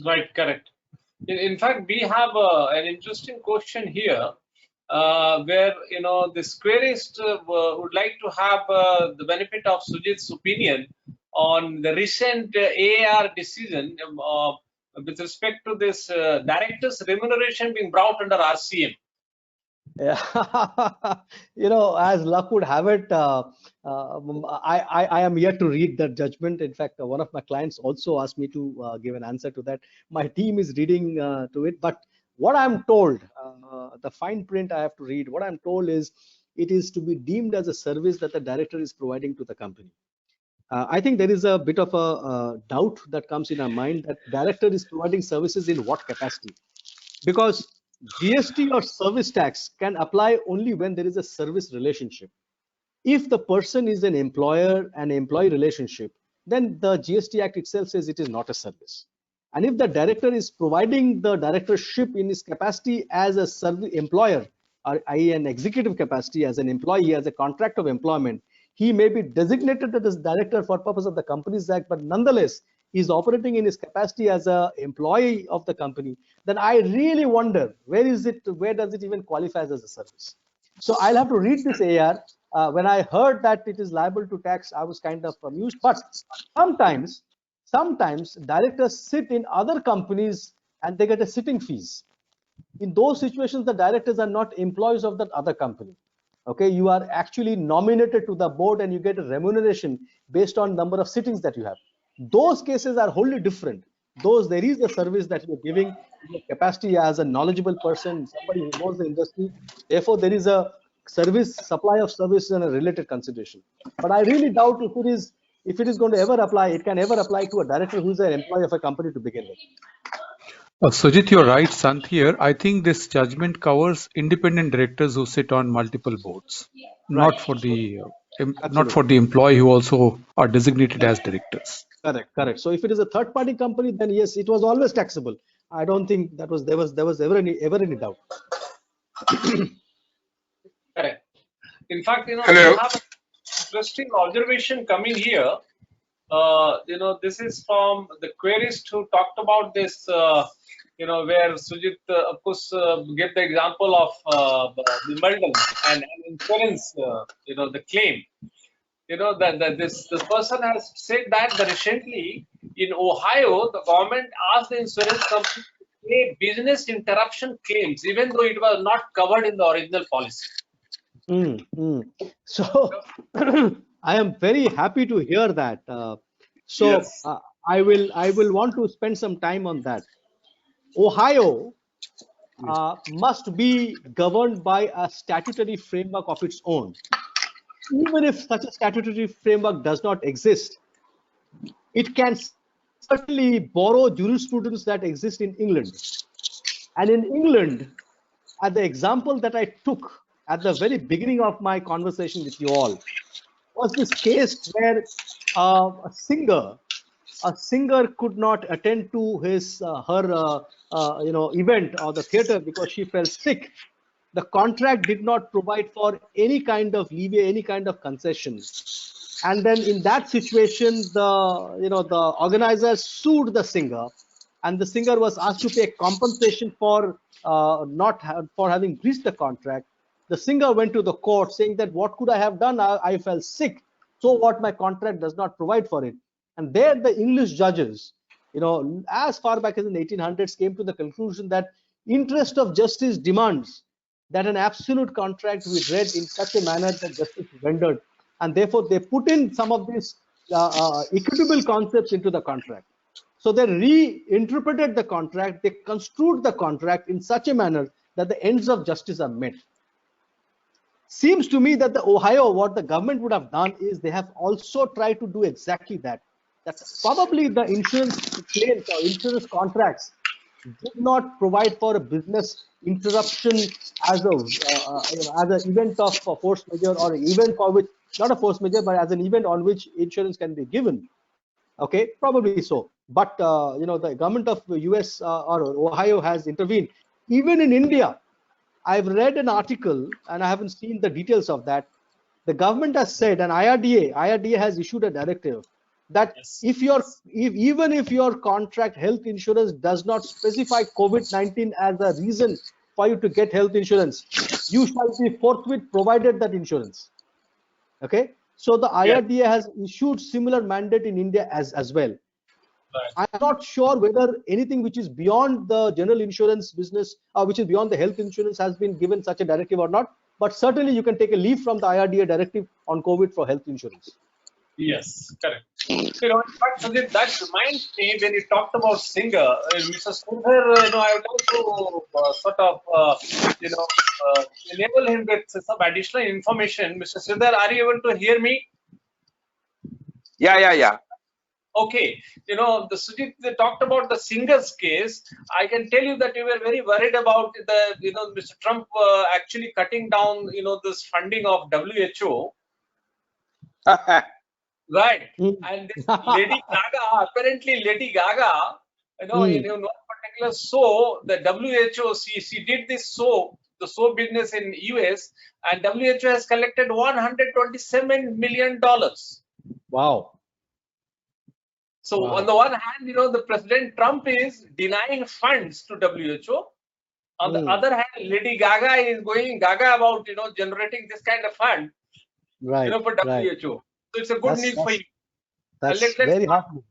Right, correct. In fact, we have an interesting question here, where this querist would like to have the benefit of Sujit's opinion on the recent AAR decision with respect to this director's remuneration being brought under RCM. Yeah, as luck would have it, I am yet to read that judgment. In fact, one of my clients also asked me to give an answer to that. My team is reading to it, but what I'm told, the fine print I have to read, what I'm told is it is to be deemed as a service that the director is providing to the company. I think there is a bit of a doubt that comes in our mind that director is providing services in what capacity, because GST or service tax can apply only when there is a service relationship. If the person is an employer and employee relationship, then the GST Act itself says it is not a service. And if the director is providing the directorship in his capacity as a service employer, i.e. an executive capacity as an employee, as a contract of employment, he may be designated as director for purpose of the Companies Act, but nonetheless, he's operating in his capacity as an employee of the company. Then I really wonder, where does it even qualify as a service? So I'll have to read this AR. When I heard that it is liable to tax, I was kind of amused. But sometimes directors sit in other companies and they get a sitting fees. In those situations, the directors are not employees of that other company. Okay, you are actually nominated to the board and you get a remuneration based on number of sittings that you have. Those cases are wholly different. There is a service that you're giving in your capacity as a knowledgeable person, somebody who knows the industry. Therefore, there is a supply of service and a related consideration. But I really doubt if it is if it is going to ever apply, it can ever apply to a director who's an employee of a company to begin with. Sujit, you're right, Sant here. I think this judgment covers independent directors who sit on multiple boards, not for the employee who also are designated as directors. Correct. So if it is a third-party company, then yes, it was always taxable. I don't think there was ever any doubt. Correct. In fact, you Hello. we have an interesting observation coming here. This is from the querist who talked about this. Where Sujit, of course, gave the example of Wimbledon and insurance. The claim. That this person has said that recently in Ohio, the government asked the insurance company to pay business interruption claims, even though it was not covered in the original policy. So I am very happy to hear that. Yes. I will want to spend some time on that. Ohio must be governed by a statutory framework of its own. Even if such a statutory framework does not exist, it can certainly borrow jurisprudence that exists in England. And in England, at the example that I took at the very beginning of my conversation with you all, was this case where a singer could not attend to her event or the theater because she fell sick. The contract did not provide for any kind of leeway, any kind of concession. And then in that situation, the organizers sued the singer, and the singer was asked to pay compensation for having breached the contract. The singer went to the court saying that what could I have done? I fell sick. So what? My contract does not provide for it. And there the English judges, as far back as in the 1800s, came to the conclusion that interest of justice demands that an absolute contract be read in such a manner that justice is rendered. And therefore, they put in some of these equitable concepts into the contract. So they reinterpreted the contract, they construed the contract in such a manner that the ends of justice are met. Seems to me that the Ohio, what the government would have done is they have also tried to do exactly that. That's probably the insurance claims or insurance contracts did not provide for a business interruption as an event of force majeure, or an event for which, not a force majeure, but as an event on which insurance can be given. Okay, probably so. But the government of the US or Ohio has intervened. Even in India, I've read an article and I haven't seen the details of that. The government has said, and IRDA has issued a directive that even if your contract health insurance does not specify COVID-19 as a reason for you to get health insurance, you shall be forthwith provided that insurance. Okay, so the IRDA has issued similar mandate in India as well. Right. I'm not sure whether anything which is beyond the general insurance business, which is beyond the health insurance, has been given such a directive or not. But certainly you can take a leave from the IRDA directive on COVID for health insurance. Yes, correct. In fact, Sujit, that reminds me when you talked about Singer, Mr. Sridhar, I would like to enable him with some additional information. Mr. Sridhar, are you able to hear me? Yeah. Okay, the Sujit, they talked about the Singer's case. I can tell you that you were very worried about Mr. Trump actually cutting down, this funding of WHO. Right, and this Lady Gaga, apparently Lady Gaga, in one particular show, the WHO, she did this show, the show business in US, and WHO has collected $127 million. Wow. So on the one hand, the President Trump is denying funds to WHO. On the other hand, Lady Gaga is going gaga about, generating this kind of fund, for WHO. So it's a good news for you. That's very heartening.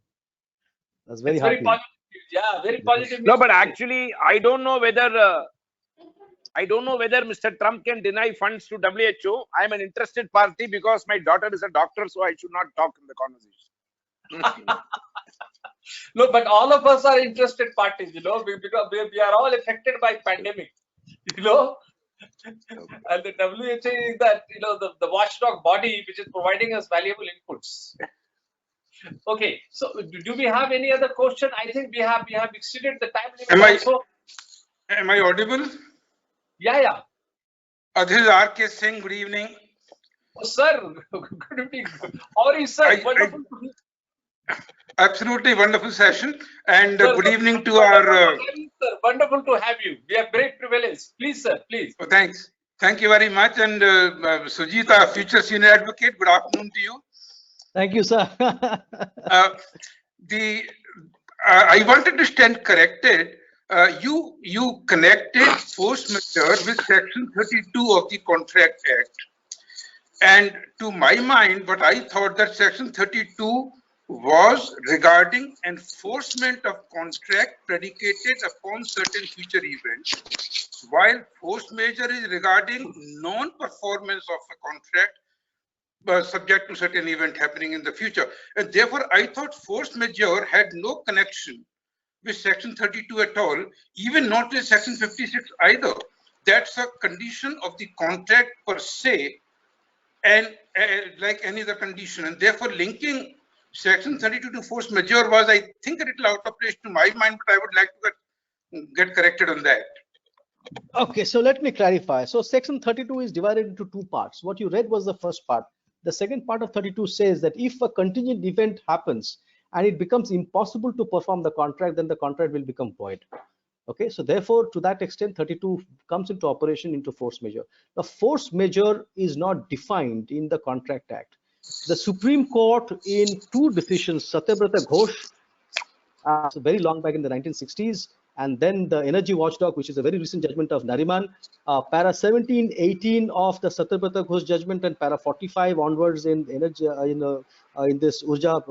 That's very heartening. Very positive. Yeah, very positive. No, but actually, I don't know whether Mr. Trump can deny funds to WHO. I'm an interested party because my daughter is a doctor, so I should not talk in the conversation. No, but all of us are interested parties, because we are all affected by pandemic, and the WHO is that, the watchdog body which is providing us valuable inputs. Okay, so do we have any other question? I think we have exceeded the time limit Am I also. audible? Yeah. This is R.K. Singh. Good evening. Oh, sir, good evening. How are you, sir? Wonderful. Absolutely wonderful session. And Sir, good evening to wonderful our. to have you, sir. Wonderful to have you. We have great privilege. Please, sir, please. Oh, thanks. Thank you very much. And Sujit, our future senior advocate, good afternoon to you. Thank you, sir. I wanted to stand corrected. You connected force majeure with Section 32 of the Contract Act. And to my mind, what I thought that Section 32 was regarding enforcement of contract predicated upon certain future events, while force majeure is regarding non-performance of a contract subject to certain event happening in the future. And therefore, I thought force majeure had no connection with Section 32 at all, even not with Section 56 either. That's a condition of the contract per se, and like any other condition. And therefore, linking Section 32 to force majeure was, I think, a little out of place to my mind, but I would like to get corrected on that. Okay, so let me clarify. So Section 32 is divided into two parts. What you read was the first part. The second part of 32 says that if a contingent event happens and it becomes impossible to perform the contract, then the contract will become void. Okay, so therefore, to that extent, 32 comes into operation into force majeure. The force majeure is not defined in the Contract Act. The Supreme Court, in two decisions, Satyabrata Ghosh, very long back in the 1960s, and then the Energy Watchdog, which is a very recent judgment of Nariman, para 17, 18 of the Satyabrata Ghosh judgment, and para 45 onwards in energy in this Urja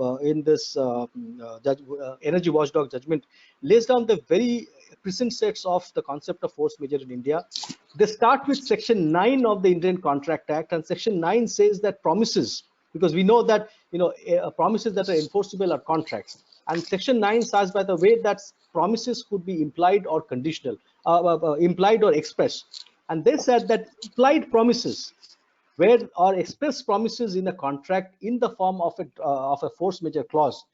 Energy Watchdog judgment, lays down the very present sets of the concept of force majeure in India. They start with Section 9 of the Indian Contract Act, and Section 9 says that promises, because we know that promises that are enforceable are contracts. And Section 9 says, by the way, that promises could be implied or conditional, implied or express. And they said that implied promises, where or express promises in a contract in the form of a force majeure clause,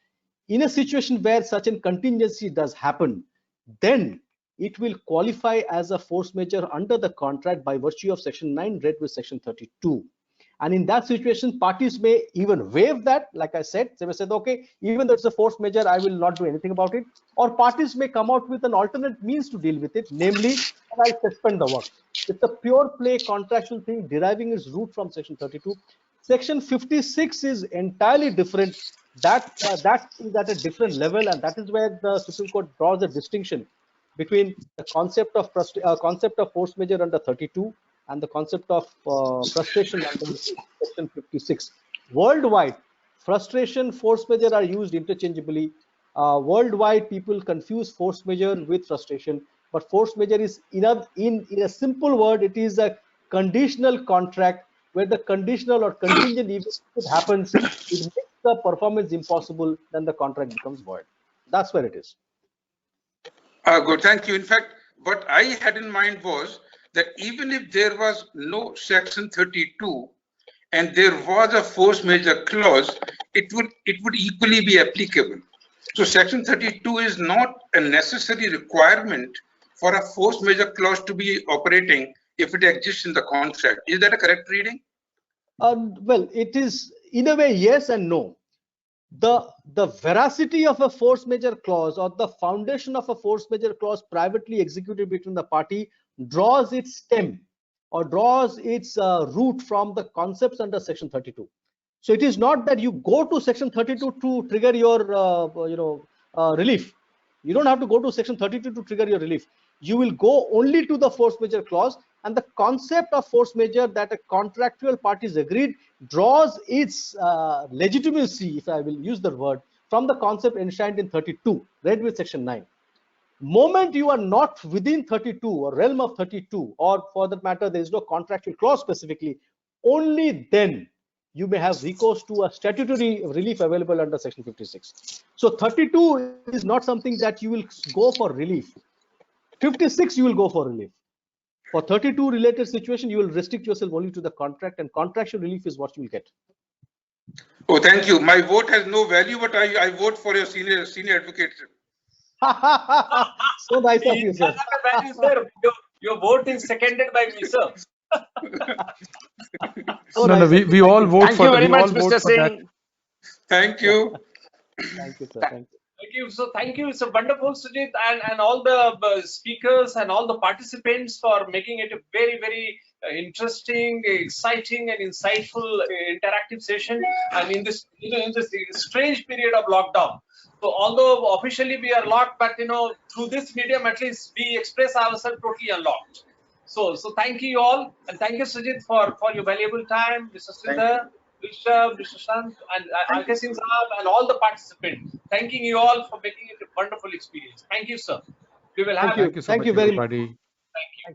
in a situation where such a contingency does happen, then it will qualify as a force majeure under the contract by virtue of Section 9 read with Section 32. And in that situation, parties may even waive that. Like I said, they may say, okay, even though it's a force majeure, I will not do anything about it. Or parties may come out with an alternate means to deal with it, namely, I'll suspend the work. It's a pure play contractual thing deriving its root from Section 32. Section 56 is entirely different. That is at a different level, and that is where the Supreme Court draws a distinction between the concept of force majeure under 32 and the concept of frustration under Section 56. Worldwide, frustration, force majeure are used interchangeably. Worldwide, people confuse force majeure with frustration, but force majeure is, in a simple word, it is a conditional contract where the conditional or contingent event happens, it makes the performance impossible, then the contract becomes void. That's where it is. Good, thank you. In fact, what I had in mind was that even if there was no Section 32 and there was a force majeure clause, it would equally be applicable. So Section 32 is not a necessary requirement for a force majeure clause to be operating if it exists in the contract. Is that a correct reading? Well, it is in a way yes and no. The veracity of a force majeure clause or the foundation of a force majeure clause privately executed between the party draws its stem or draws its root from the concepts under Section 32. So it is not that you go to Section 32 to trigger your relief. You don't have to go to Section 32 to trigger your relief. You will go only to the force majeure clause, and the concept of force majeure that a contractual parties agreed draws its legitimacy, if I will use the word, from the concept enshrined in 32, read with Section 9. Moment you are not within 32 or realm of 32, or for that matter, there is no contractual clause specifically, only then you may have recourse to a statutory relief available under Section 56. So 32 is not something that you will go for relief. 56 you will go for relief. For 32 related situation, you will restrict yourself only to the contract, and contractual relief is what you will get. Oh, thank you. My vote has no value, but I vote for your senior advocate. So nice of you, sir. Value, sir. Your vote is seconded by me, sir. So No, nice. we all vote Thank for you very we much, all vote Mr. for that. Singh. Thank you. Thank you, sir. Thank you. Thank you. So thank you. It's a wonderful, Sujit, and all the speakers and all the participants for making it a very, very interesting, exciting, and insightful interactive session. And in this strange period of lockdown. So although officially we are locked, but through this medium at least we express ourselves totally unlocked. So thank you all, and thank you, Sujit, for your valuable time, Mr. Sridhar, Rishabh, Mr. Sant, and Alka Singh Saab, and all the participants. Thanking you all for making it a wonderful experience. Thank you, sir. We will have. Thank you. Thank you so Thank much, you very much. everybody. Thank you.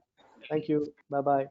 Thank you. Bye bye.